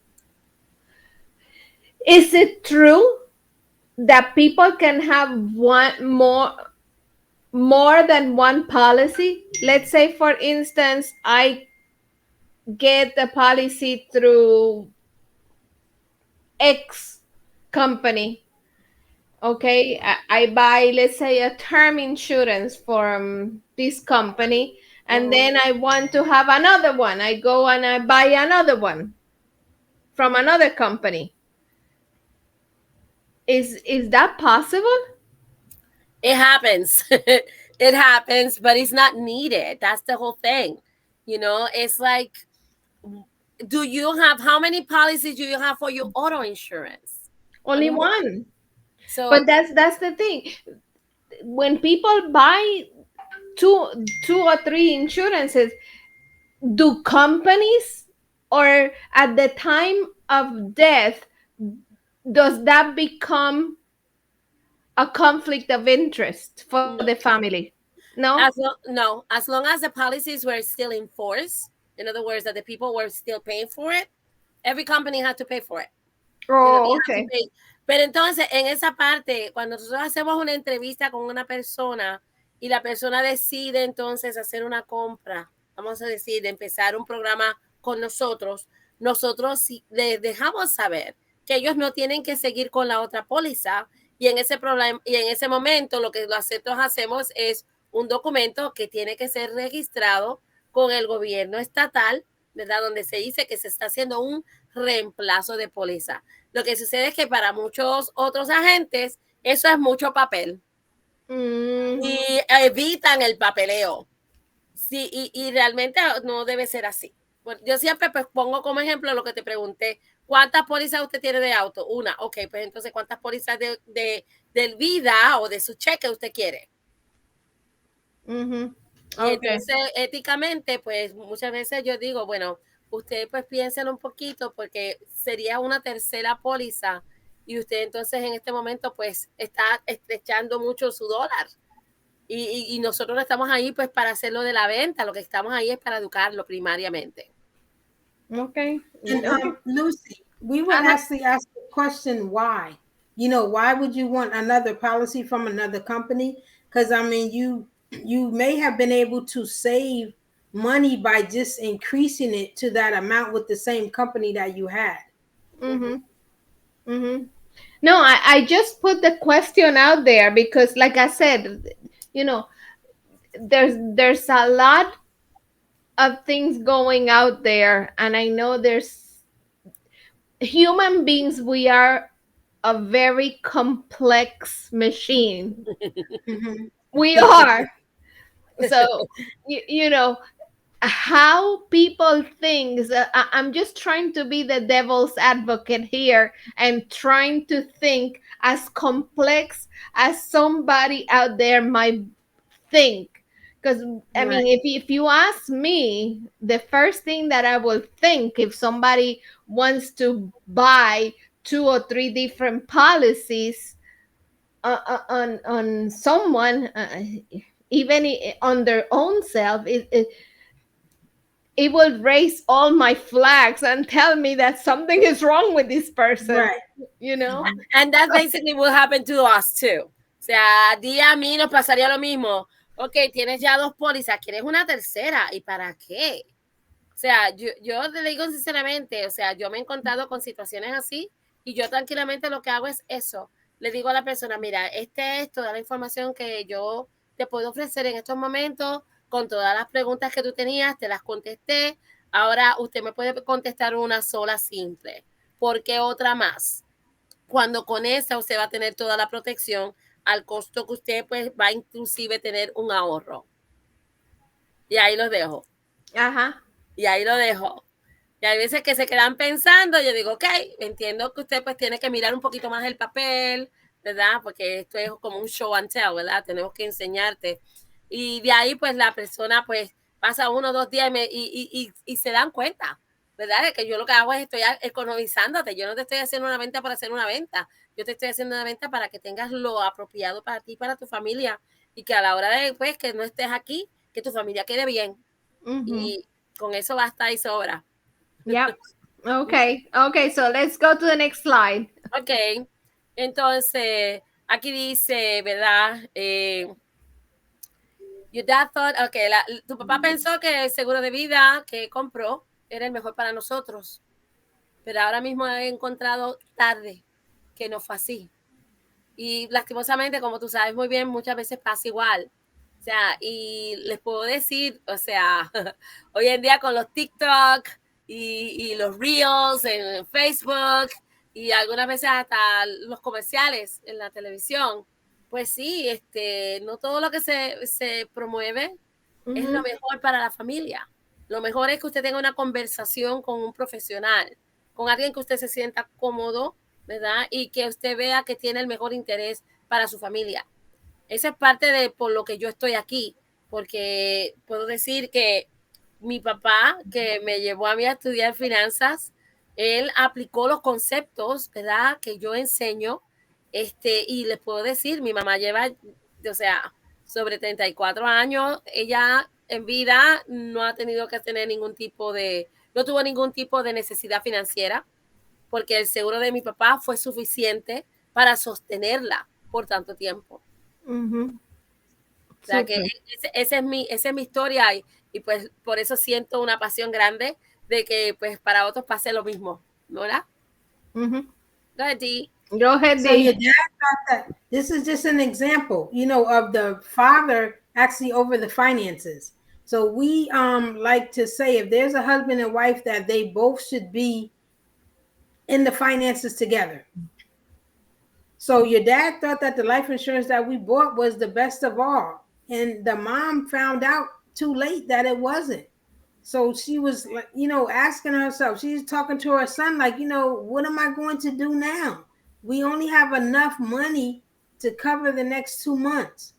Is it true that people can have more than one policy? Let's say, for instance, I get the policy through X company. Okay, I buy, let's say, a term insurance from this company, and then I want to have another one. I go and I buy another one from another company. Is that possible? It happens. It happens, but it's not needed. That's the whole thing. You know, it's like, do you have, how many policies do you have for your auto insurance? Only one. So, but that's the thing. When people buy two or three insurances, do companies, or at the time of death, does that become a conflict of interest for the family? No? No. As long as the policies were still in force, in other words, that the people were still paying for it, every company had to pay for it. Oh, okay. Pero entonces, en esa parte, cuando nosotros hacemos una entrevista con una persona y la persona decide entonces hacer una compra, vamos a decir, de empezar un programa con nosotros les dejamos saber que ellos no tienen que seguir con la otra póliza, y en ese momento lo que nosotros hacemos es un documento que tiene que ser registrado con el gobierno estatal, ¿verdad?, donde se dice que se está haciendo un reemplazo de póliza. Lo que sucede es que para muchos otros agentes eso es mucho papel y evitan el papeleo. Sí, y realmente no debe ser así. Yo siempre pues pongo como ejemplo lo que te pregunté: ¿cuántas pólizas usted tiene de auto? Una. Ok, pues entonces, ¿cuántas pólizas de vida o de su cheque usted quiere? Okay. Y entonces, éticamente, pues muchas veces yo digo, bueno, usted pues piénselo un poquito, porque sería una tercera póliza y usted entonces en este momento pues está estrechando mucho su dólar. Y nosotros no estamos ahí pues para hacerlo de la venta, lo que estamos ahí es para educarlo primariamente. Okay. And Lucy, we would actually ask the question, why? You know, why would you want another policy from another company? Because I mean, you may have been able to save money by just increasing it to that amount with the same company that you had. No, I just put the question out there because, like I said, you know, there's a lot of things going out there, and I know there's human beings. We are a very complex machine. Mm-hmm. We are. So, you know, how people think. I'm just trying to be the devil's advocate here and trying to think as complex as somebody out there might think. Because I Right. mean, if you ask me, the first thing that I will think if somebody wants to buy two or three different policies on someone, even on their own self, it will raise all my flags and tell me that something is wrong with this person, Right. you know? Mm-hmm. And that basically will happen to us too. O sea, a ti a mí nos pasaría lo mismo. Ok, tienes ya dos pólizas, ¿quieres una tercera? ¿Y para qué? O sea, yo te digo sinceramente, o sea, yo me he encontrado con situaciones así y yo tranquilamente lo que hago es eso. Le digo a la persona, mira, es toda la información que yo te puedo ofrecer en estos momentos, con todas las preguntas que tú tenías, te las contesté. Ahora usted me puede contestar una sola simple. ¿Por qué otra más? Cuando con esa usted va a tener toda la protección al costo que usted pues va a inclusive tener un ahorro. Y ahí los dejo. Ajá. Y ahí lo dejo. Y hay veces que se quedan pensando, yo digo, ok, entiendo que usted pues tiene que mirar un poquito más el papel, ¿verdad? Porque esto es como un show and tell, ¿verdad? Tenemos que enseñarte. Y de ahí pues la persona pues pasa 1 o 2 días y se dan cuenta, ¿verdad? De que yo lo que hago es estoy economizándote, yo no te estoy haciendo una venta para hacer una venta, yo te estoy haciendo una venta para que tengas lo apropiado para ti, para tu familia, y que a la hora de pues que no estés aquí, que tu familia quede bien. Y con eso basta y sobra. Yep. Okay. Okay. So let's go to the next slide. Ok. Entonces, aquí dice, ¿verdad? Your dad thought, ok, tu papá pensó que el seguro de vida que compró era el mejor para nosotros, pero ahora mismo he encontrado tarde que no fue así. Y lastimosamente, como tú sabes muy bien, muchas veces pasa igual. O sea, y les puedo decir, o sea, hoy en día con los TikTok y los Reels en Facebook y algunas veces hasta los comerciales en la televisión, pues sí, no todo lo que se promueve es lo mejor para la familia. Lo mejor es que usted tenga una conversación con un profesional, con alguien que usted se sienta cómodo, ¿verdad? Y que usted vea que tiene el mejor interés para su familia. Esa es parte de por lo que yo estoy aquí, porque puedo decir que mi papá, que me llevó a mí a estudiar finanzas, él aplicó los conceptos, ¿verdad? Que yo enseño, y les puedo decir, mi mamá lleva, o sea, sobre 34 años, ella en vida no ha tenido que tener no tuvo ningún tipo de necesidad financiera, porque el seguro de mi papá fue suficiente para sostenerla por tanto tiempo. O sea que esa es mi historia y pues por eso siento una pasión grande de que pues para otros pase lo mismo, ¿verdad? Go ahead, Dee. Go ahead, So your Dee. dad thought that this is just an example, of the father actually over the finances. So we like to say if there's a husband and wife that they both should be in the finances together. So your dad thought that the life insurance that we bought was the best of all. And the mom found out too late that it wasn't. So she was like, asking herself, she's talking to her son, like, what am I going to do now? We only have enough money to cover the next 2 months.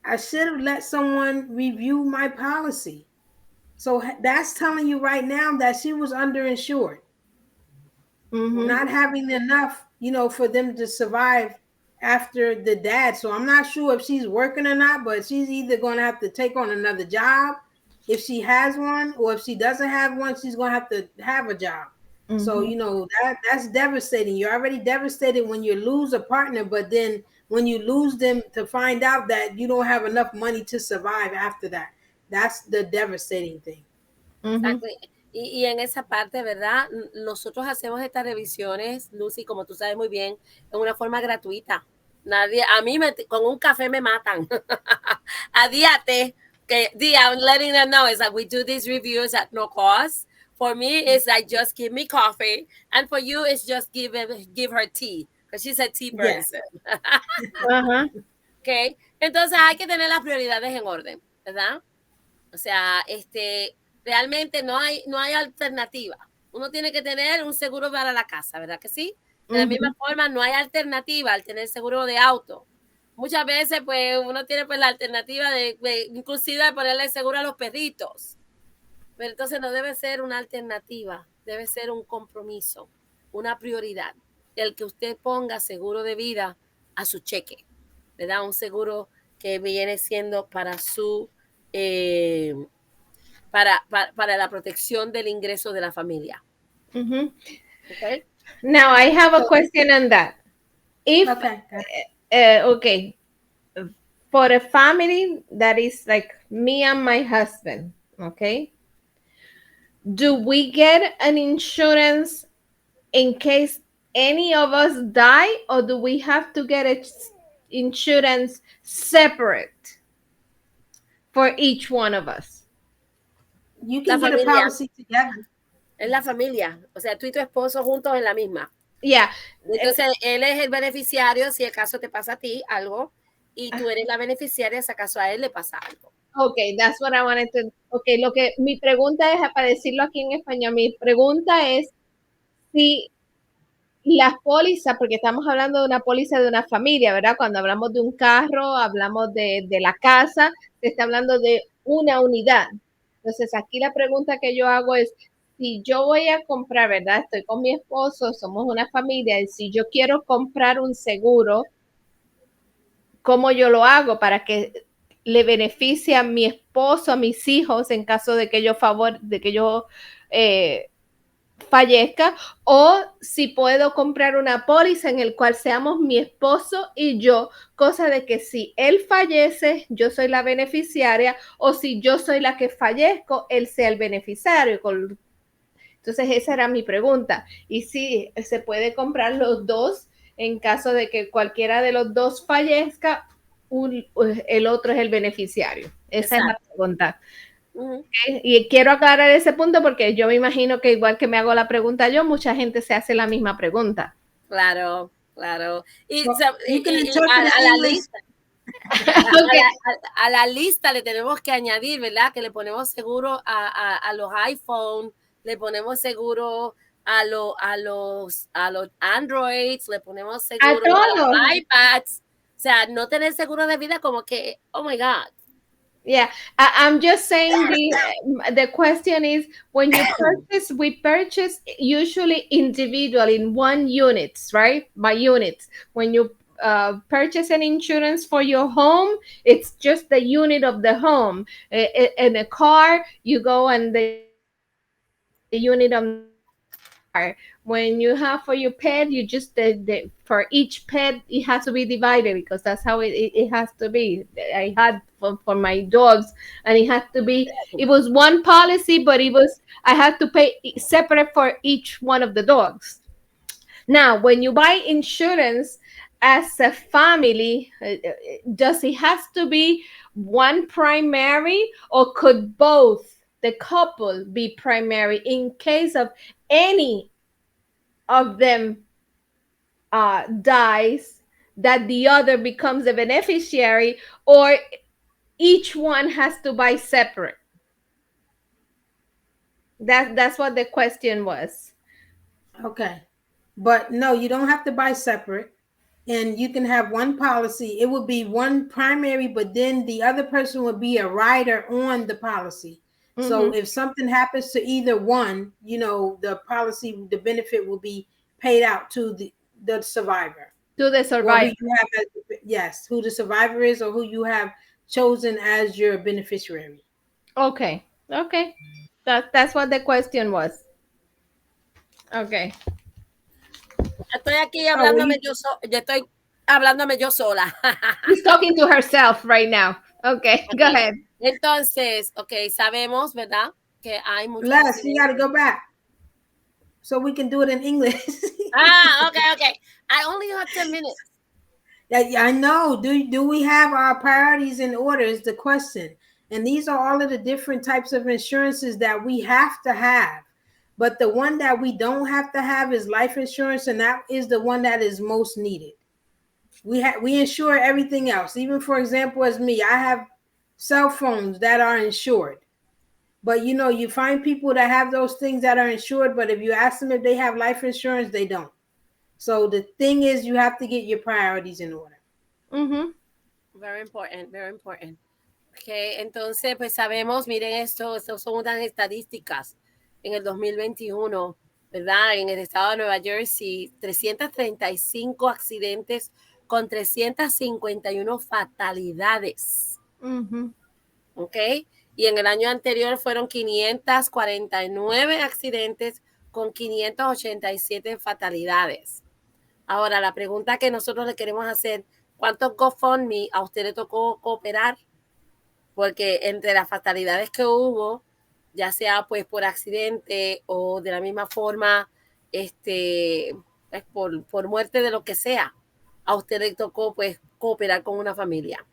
I should have let someone review my policy. So that's telling you right now that she was underinsured. Not having enough, for them to survive after the dad. So I'm not sure if she's working or not, but she's either going to have to take on another job if she has one, or if she doesn't have one, she's going to have a job. So, that's devastating. You're already devastated when you lose a partner, but then when you lose them to find out that you don't have enough money to survive after that, that's the devastating thing. Exactly. Y en esa parte, ¿verdad? Nosotros hacemos estas revisiones, Lucy, como tú sabes muy bien, en una forma gratuita. Nadie, a mí con un café me matan. Adíate, que I'm letting them know is that we do these reviews at no cost. For me, it's like just give me coffee, and for you, it's just give her tea, because she's a tea person. Ajá. Okay, entonces hay que tener las prioridades en orden, ¿verdad? O sea, realmente no hay alternativa. Uno tiene que tener un seguro para la casa, ¿verdad que sí? De la misma forma, no hay alternativa al tener seguro de auto. Muchas veces, pues, uno tiene pues la alternativa de inclusive de ponerle seguro a los perritos. Pero entonces no debe ser una alternativa, debe ser un compromiso, una prioridad. El que usted ponga seguro de vida a su cheque, ¿verdad? Un seguro que viene siendo para su para la protección del ingreso de la familia. Okay. Now I have a question on that. If okay, for a family that is like me and my husband, okay, do we get an insurance in case any of us die, or do we have to get a insurance separate for each one of us? You can get a policy together. Es la familia, o sea, tú y tu esposo juntos en la misma. Yeah. Entonces, él es el beneficiario si acaso te pasa a ti algo, y tú eres la beneficiaria si acaso a él le pasa algo. Okay, that's what I wanted to. Okay, mi pregunta es, para decirlo aquí en español, mi pregunta es si las pólizas, porque estamos hablando de una póliza de una familia, ¿verdad? Cuando hablamos de un carro, hablamos de la casa, se está hablando de una unidad. Entonces, aquí la pregunta que yo hago es, si yo voy a comprar, ¿verdad? Estoy con mi esposo, somos una familia, y si yo quiero comprar un seguro, ¿cómo yo lo hago para que le beneficie a mi esposo, a mis hijos, en caso de que yo fallezca, o si puedo comprar una póliza en el cual seamos mi esposo y yo, cosa de que si él fallece, yo soy la beneficiaria, o si yo soy la que fallezco, él sea el beneficiario. Entonces esa era mi pregunta. Y si se puede comprar los dos en caso de que cualquiera de los dos fallezca, el otro es el beneficiario. Esa es la pregunta. Okay. Y quiero aclarar ese punto porque yo me imagino que igual que me hago la pregunta yo, mucha gente se hace la misma pregunta. Claro, claro. Y, a la lista le tenemos que añadir, ¿verdad? Que le ponemos seguro a los iPhone, le ponemos seguro a los Androids, le ponemos seguro a los iPads. O sea, no tener seguro de vida como que, oh my God. Yeah, I'm just saying the question is, when you purchase, we purchase usually individually in one units, right? By units. When you purchase an insurance for your home, it's just the unit of the home. In a car, you go and the unit of the car. When you have for your pet, you just for each pet it has to be divided, because that's how it has to be. I had for my dogs, and it had to be, it was one policy, but I had to pay separate for each one of the dogs. Now, when you buy insurance as a family, does it has to be one primary, or could both the couple be primary in case of any of them dies, that the other becomes a beneficiary, or each one has to buy separate? That's what the question was. Okay, but no, you don't have to buy separate, and you can have one policy. It would be one primary, but then the other person would be a rider on the policy. So if something happens to either one, the policy, the benefit will be paid out to the survivor. To the survivor. Who the survivor is, or who you have chosen as your beneficiary. Okay. That's what the question was. Okay. Estoy aquí hablándome yo sola. She's talking to herself right now. Okay, go ahead. Entonces, sabemos, ¿verdad? que hay muchos Les, you got to accidentes. go back so we can do it in English. Okay. I only have 10 minutes. Yeah, I know. Do we have our priorities in order is the question. And these are all of the different types of insurances that we have to have. But the one that we don't have to have is life insurance, and that is the one that is most needed. We insure everything else. Even, for example, as me, I have cell phones that are insured. But you find people that have those things that are insured, but if you ask them if they have life insurance, they don't. So the thing is, you have to get your priorities in order. Very important, very important. Okay, entonces, pues sabemos, miren estos son unas estadísticas en el 2021, ¿verdad? En el estado de Nueva Jersey, 335 accidentes con 351 fatalidades. Ok, y en el año anterior fueron 549 accidentes con 587 fatalidades. Ahora, la pregunta que nosotros le queremos hacer, ¿cuántos GoFundMe a usted le tocó cooperar? Porque entre las fatalidades que hubo, ya sea pues por accidente o de la misma forma, pues, por muerte de lo que sea, a usted le tocó pues cooperar con una familia.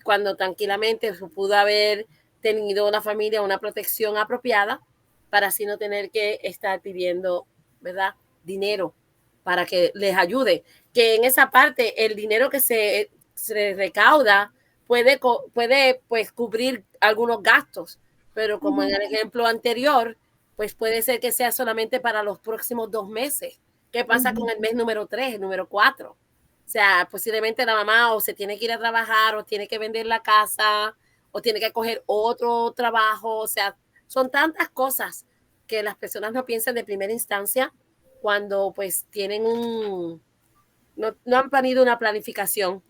Cuando tranquilamente pudo haber tenido una familia una protección apropiada para así no tener que estar pidiendo, ¿verdad?, dinero para que les ayude. Que en esa parte el dinero que se recauda puede pues cubrir algunos gastos, pero como en el ejemplo anterior, pues puede ser que sea solamente para los próximos 2 meses. ¿Qué pasa con el mes número 3, el número 4? O sea, posiblemente la mamá o se tiene que ir a trabajar o tiene que vender la casa o tiene que coger otro trabajo. O sea, son tantas cosas que las personas no piensan de primera instancia cuando pues tienen no han tenido una planificación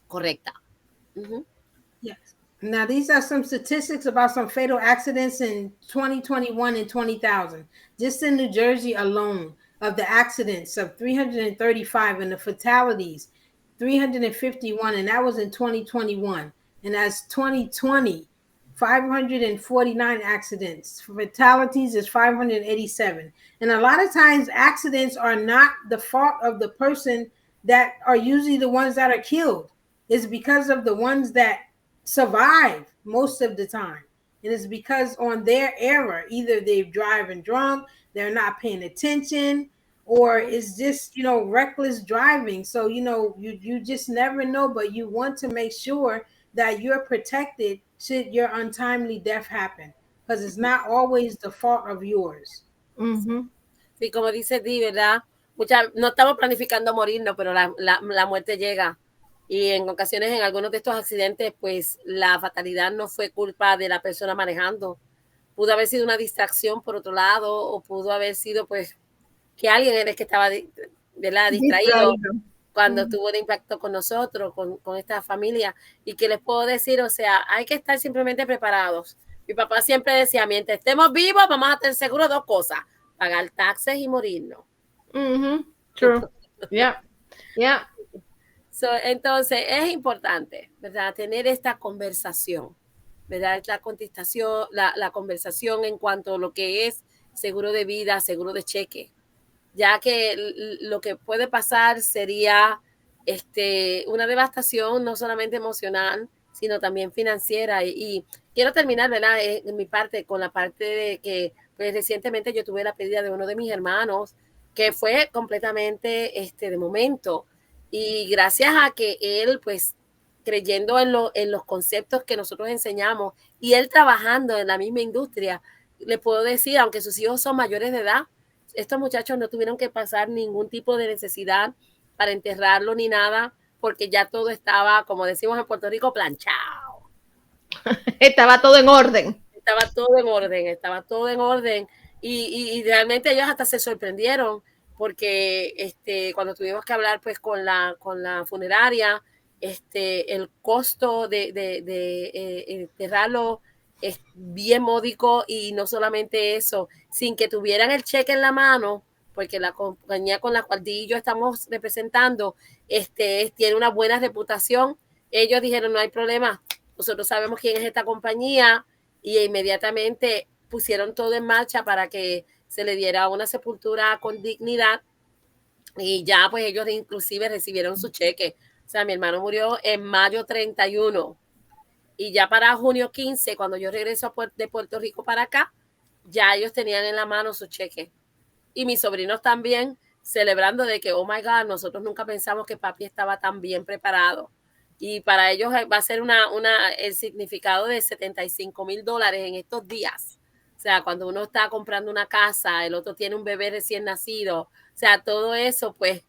correcta. Yes. Now, these are some statistics about some fatal accidents in 2021 and 20,000. Just in New Jersey alone, of the accidents of 335 and the fatalities, 351, and that was in 2021. And as 2020, 549 accidents. Fatalities is 587. And a lot of times accidents are not the fault of the person that are usually the ones that are killed. It's because of the ones that survive most of the time. And it's because on their error, either they're driving drunk, they're not paying attention, or it's just, reckless driving. So, you just never know, but you want to make sure that you're protected should your untimely death happen, because it's not always the fault of yours. Sí, como dice Di, ¿verdad? No estamos planificando morirnos, pero la muerte llega. Y en ocasiones, en algunos de estos accidentes, pues la fatalidad no fue culpa de la persona manejando. Pudo haber sido una distracción por otro lado, o pudo haber sido pues que alguien era el que estaba, ¿verdad?, distraído cuando tuvo el impacto con nosotros, con esta familia. Y que les puedo decir, o sea, hay que estar simplemente preparados. Mi papá siempre decía, mientras estemos vivos, vamos a tener seguro 2 cosas, pagar taxes y morirnos. True. Yeah. So, entonces, es importante, ¿verdad?, tener esta conversación, ¿verdad? La conversación en cuanto a lo que es seguro de vida, seguro de cheque, ya que lo que puede pasar sería una devastación no solamente emocional, sino también financiera. Y quiero terminar, ¿verdad?, en mi parte con la parte de que pues, recientemente yo tuve la pérdida de uno de mis hermanos, que fue completamente de momento. Y gracias a que él, pues, creyendo en los conceptos que nosotros enseñamos y él trabajando en la misma industria, le puedo decir, aunque sus hijos son mayores de edad, estos muchachos no tuvieron que pasar ningún tipo de necesidad para enterrarlo ni nada, porque ya todo estaba, como decimos en Puerto Rico, planchado. Estaba todo en orden. Estaba todo en orden. Y realmente ellos hasta se sorprendieron, porque cuando tuvimos que hablar pues con la funeraria, el costo de enterrarlo es bien módico, y no solamente eso, sin que tuvieran el cheque en la mano, porque la compañía con la cual Di y yo estamos representando tiene una buena reputación. Ellos dijeron, no hay problema, nosotros sabemos quién es esta compañía, y inmediatamente pusieron todo en marcha para que se le diera una sepultura con dignidad y ya pues ellos inclusive recibieron su cheque. O sea, mi hermano murió en mayo 31 y ya para junio 15, cuando yo regreso de Puerto Rico para acá, ya ellos tenían en la mano su cheque. Y mis sobrinos también celebrando de que, oh my God, nosotros nunca pensamos que papi estaba tan bien preparado. Y para ellos va a ser el significado de $75,000 en estos días. O sea, cuando uno está comprando una casa, el otro tiene un bebé recién nacido. O sea, todo eso, pues,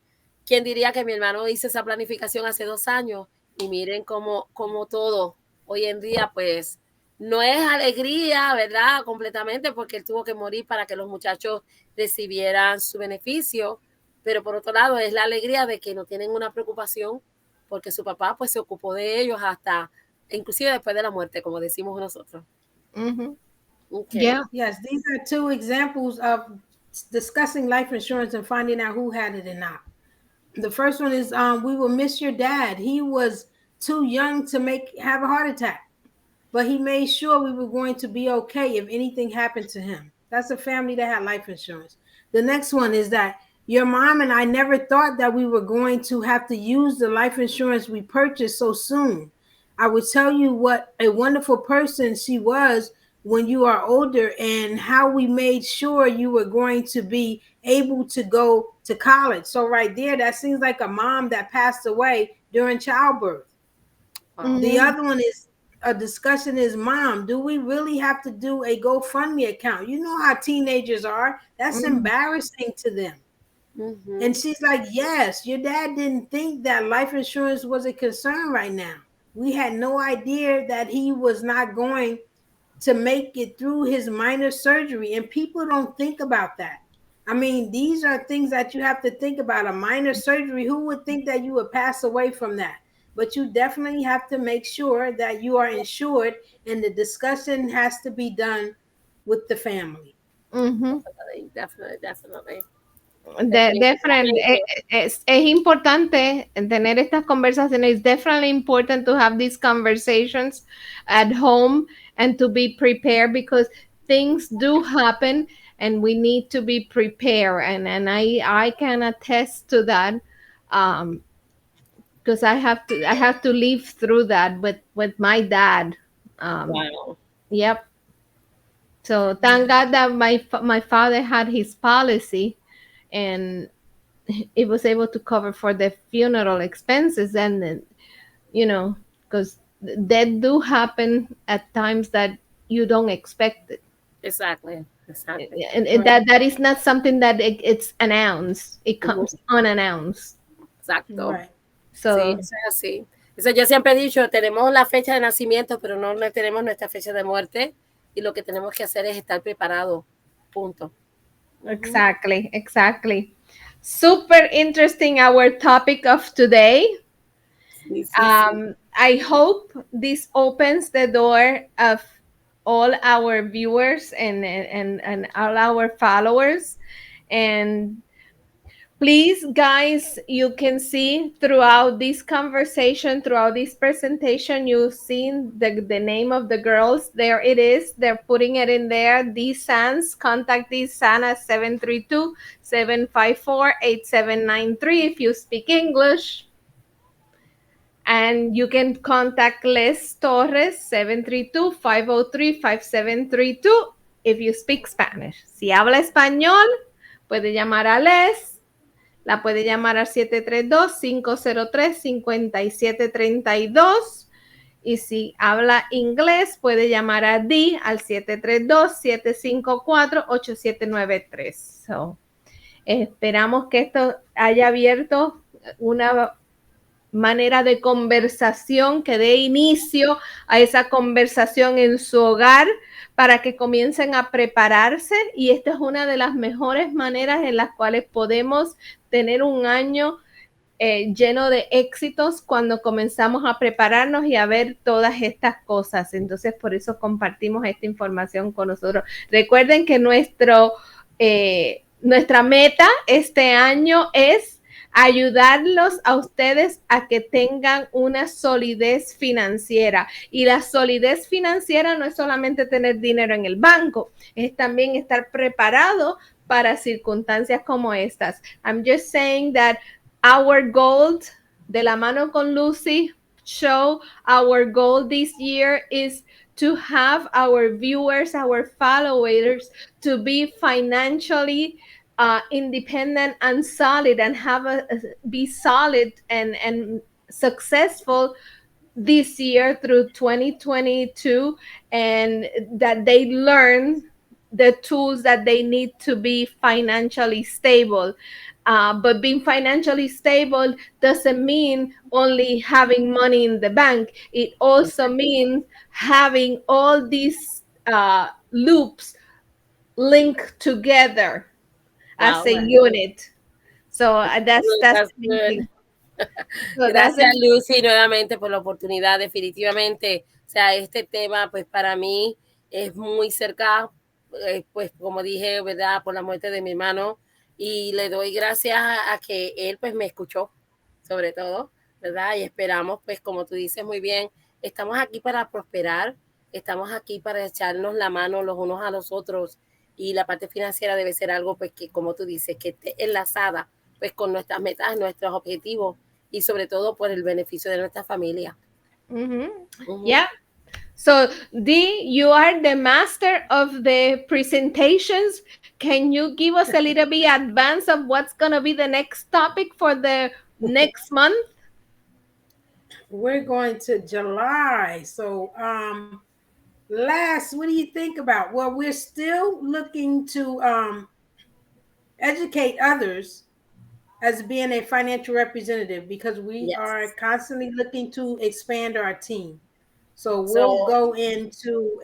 ¿quién diría que mi hermano hizo esa planificación hace 2 años? Y miren cómo todo hoy en día, pues, no es alegría, ¿verdad? Completamente, porque él tuvo que morir para que los muchachos recibieran su beneficio. Pero por otro lado, es la alegría de que no tienen una preocupación porque su papá pues se ocupó de ellos hasta, inclusive después de la muerte, como decimos nosotros. Mm-hmm. Okay. Yeah. Yes, these are 2 examples of discussing life insurance and finding out who had it and not. The first one is we will miss your dad. He was too young to have a heart attack, but he made sure we were going to be okay if anything happened to him. That's a family that had life insurance. The next one is that your mom and I never thought that we were going to have to use the life insurance we purchased so soon. I would tell you what a wonderful person she was when you are older and how we made sure you were going to be able to go to college. So right there, that seems like a mom that passed away during childbirth. Wow. The other one is a discussion is, Mom, do we really have to do a GoFundMe account? You know how teenagers are. That's embarrassing to them. Mm-hmm. And she's like, yes, your dad didn't think that life insurance was a concern right now. We had no idea that he was not going to make it through his minor surgery. And people don't think about that. I mean, these are things that you have to think about. A minor surgery, who would think that you would pass away from that? But you definitely have to make sure that you are insured, and the discussion has to be done with the family. Mm-hmm. Definitely. Definitely, es importante tener estas conversaciones. It's definitely important to have these conversations at home and to be prepared because things do happen and we need to be prepared. And I can attest to that because I have to live through that with my dad. Wow. Yep. So thank God that my father had his policy and it was able to cover for the funeral expenses. And then, because that do happen at times that you don't expect it. Exactly. And that is not something that it's announced. It comes unannounced. Exacto. Right. So, sí, eso es así. Eso yo siempre he dicho, tenemos la fecha de nacimiento, pero no tenemos nuestra fecha de muerte. Y lo que tenemos que hacer es estar preparados. Punto. Exactly. Super interesting, our topic of today. Sí. I hope this opens the door of all our viewers and all our followers. And please, guys, you can see throughout this conversation, throughout this presentation, you've seen the name of the girls. There it is. They're putting it in there. These Sans, contact these Sans at 732-754-8793 if you speak English. And you can contact Les Torres, 732-503-5732 if you speak Spanish. Si habla español, puede llamar a Les. La puede llamar al 732-503-5732. Y si habla inglés, puede llamar a Dee al 732-754-8793. So, esperamos que esto haya abierto una manera de conversación que dé inicio a esa conversación en su hogar para que comiencen a prepararse, y esta es una de las mejores maneras en las cuales podemos tener un año lleno de éxitos cuando comenzamos a prepararnos y a ver todas estas cosas. Entonces, por eso compartimos esta información con nosotros. Recuerden que nuestra meta este año es ayudarlos a ustedes a que tengan una solidez financiera. Y la solidez financiera no es solamente tener dinero en el banco, es también estar preparado para circunstancias como estas. I'm just saying that our goal, de la mano con Lucy show, our goal this year is to have our viewers, our followers, to be financially independent and solid, and be solid and successful this year through 2022, and that they learn the tools that they need to be financially stable. But being financially stable doesn't mean only having money in the bank. It also means having all these loops linked together as Wow, a unit. So that's that's good. amazing. So that's Gracias, Lucy, nuevamente por la oportunidad. Definitivamente, o sea, este tema, pues para mí es muy cerca, pues como dije, ¿verdad? Por la muerte de mi hermano. Y le doy gracias a que él, pues me escuchó, sobre todo, ¿verdad? Y esperamos, pues como tú dices muy bien, estamos aquí para prosperar, estamos aquí para echarnos la mano los unos a los otros. Y la parte financiera debe ser algo, pues que, como tú dices, que esté enlazada, pues con nuestras metas, nuestros objetivos y sobre todo por el beneficio de nuestra familia. Yeah. So, Dee, you are the master of the presentations. Can you give us a little bit advance of what's going to be the next topic for the next month? We're going to July. So, what do you think about? Well, we're still looking to educate others as being a financial representative, because we are constantly looking to expand our team. So we'll go into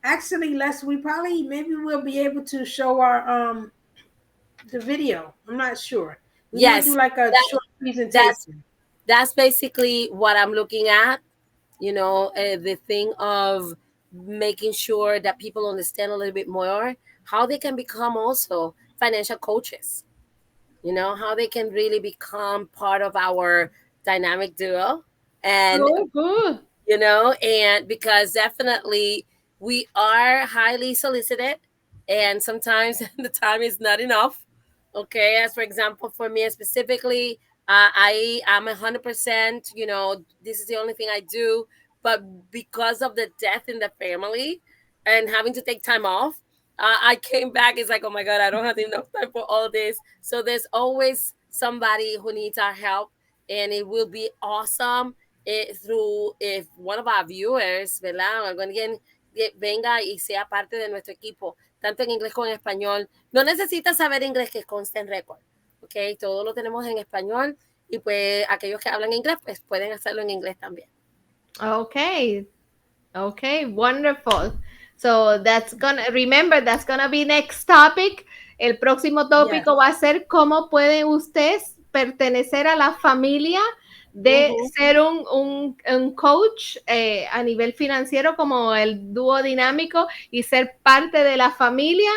maybe we'll be able to show our the video. I'm not sure. We might do like a short presentation. That's basically what I'm looking at. You know, the thing of making sure that people understand a little bit more how they can become also financial coaches. You know, how they can really become part of our dynamic duo. And good. you know, and because definitely we are highly solicited, and sometimes the time is not enough. Okay, as for example, for me specifically, I am 100%, you know, this is the only thing I do, but because of the death in the family and having to take time off, I came back. It's like, oh my God, I don't have enough time for all this. So there's always somebody who needs our help, and it will be awesome through if one of our viewers, ¿verdad? Alguien venga y sea parte de nuestro equipo, tanto en inglés como en español. No necesitas saber inglés, que conste en récord, ¿ok? Todo lo tenemos en español, y pues aquellos que hablan inglés, pues pueden hacerlo en inglés también. Okay. Okay, wonderful. So that's gonna be next topic. El próximo tópico va a ser cómo pueden ustedes pertenecer a la familia de ser un coach a nivel financiero como el dúo dinámico y ser parte de la familia.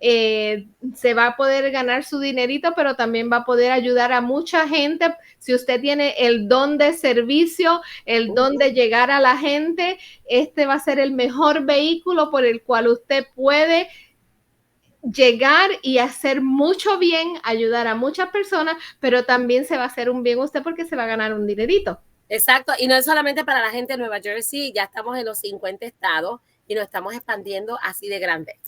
Se va a poder ganar su dinerito, pero también va a poder ayudar a mucha gente. Si usted tiene el don de servicio, el don de llegar a la gente, este va a ser el mejor vehículo por el cual usted puede llegar y hacer mucho bien, ayudar a muchas personas, pero también se va a hacer un bien usted porque se va a ganar un dinerito. Exacto, y no es solamente para la gente de Nueva Jersey, ya estamos en los 50 estados y nos estamos expandiendo así de grande.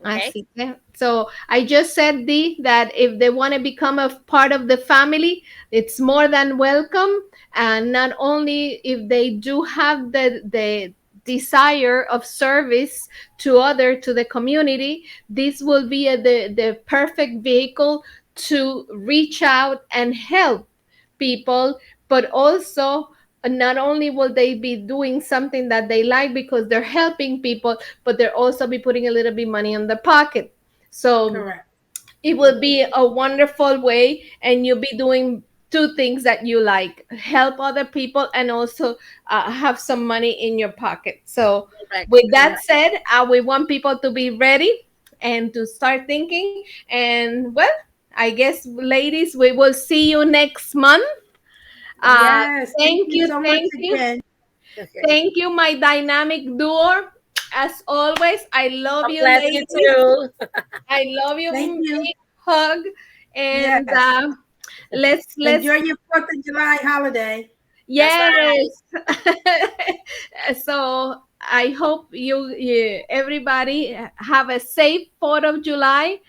Okay. Así que, so I just said, Dee, that if they want to become a part of the family, it's more than welcome. And not only if they do have the desire of service to the community, this will be the perfect vehicle to reach out and help people, but also not only will they be doing something that they like because they're helping people, but they'll also be putting a little bit money in their pocket. So correct. It will be a wonderful way, and you'll be doing two things that you like: help other people and also have some money in your pocket. So with that said, we want people to be ready and to start thinking. And well, I guess, ladies, we will see you next month. Yes, thank you so much Thank you. again. Okay. Thank you, my dynamic duo. As always, I love God you, bless you ladies. too. I love you. Thank you. Big hug. And Yes. let's Enjoy your 4th of July holiday. That's right. yes. So I hope you everybody have a safe 4th of July.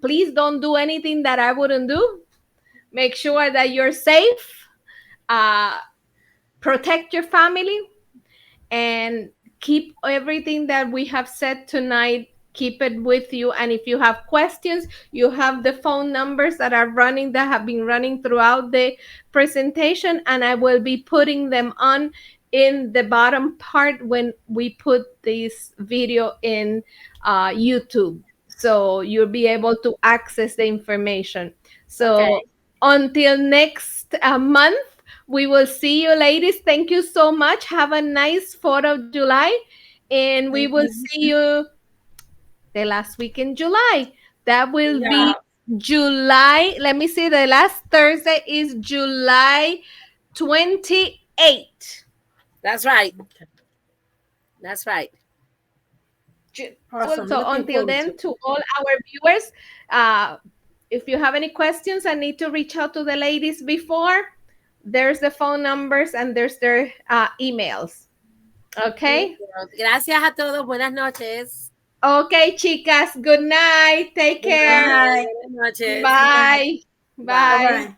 Please don't do anything that I wouldn't do. Make sure that you're safe. Uh, Protect your family and keep everything that we have said tonight, keep it with you. And if you have questions, you have the phone numbers that have been running throughout the presentation, and I will be putting them on in the bottom part when we put this video in YouTube, so you'll be able to access the information. So Okay. until next month, we will see you, ladies. Thank you so much. Have a nice 4th of July. And we Thank will you. see you the last week in July. That will Yeah. be July. Let me see. The last Thursday is July 28th. That's right. That's right. Awesome. So Looking until forward to then, it. to all our viewers, if you have any questions and need to reach out to the ladies before, there's the phone numbers and there's their emails. Okay. Gracias a todos. Buenas noches. Okay, chicas. Good night. Take Good care. night. Buenas noches. Bye. Bye. Bye. Bye-bye.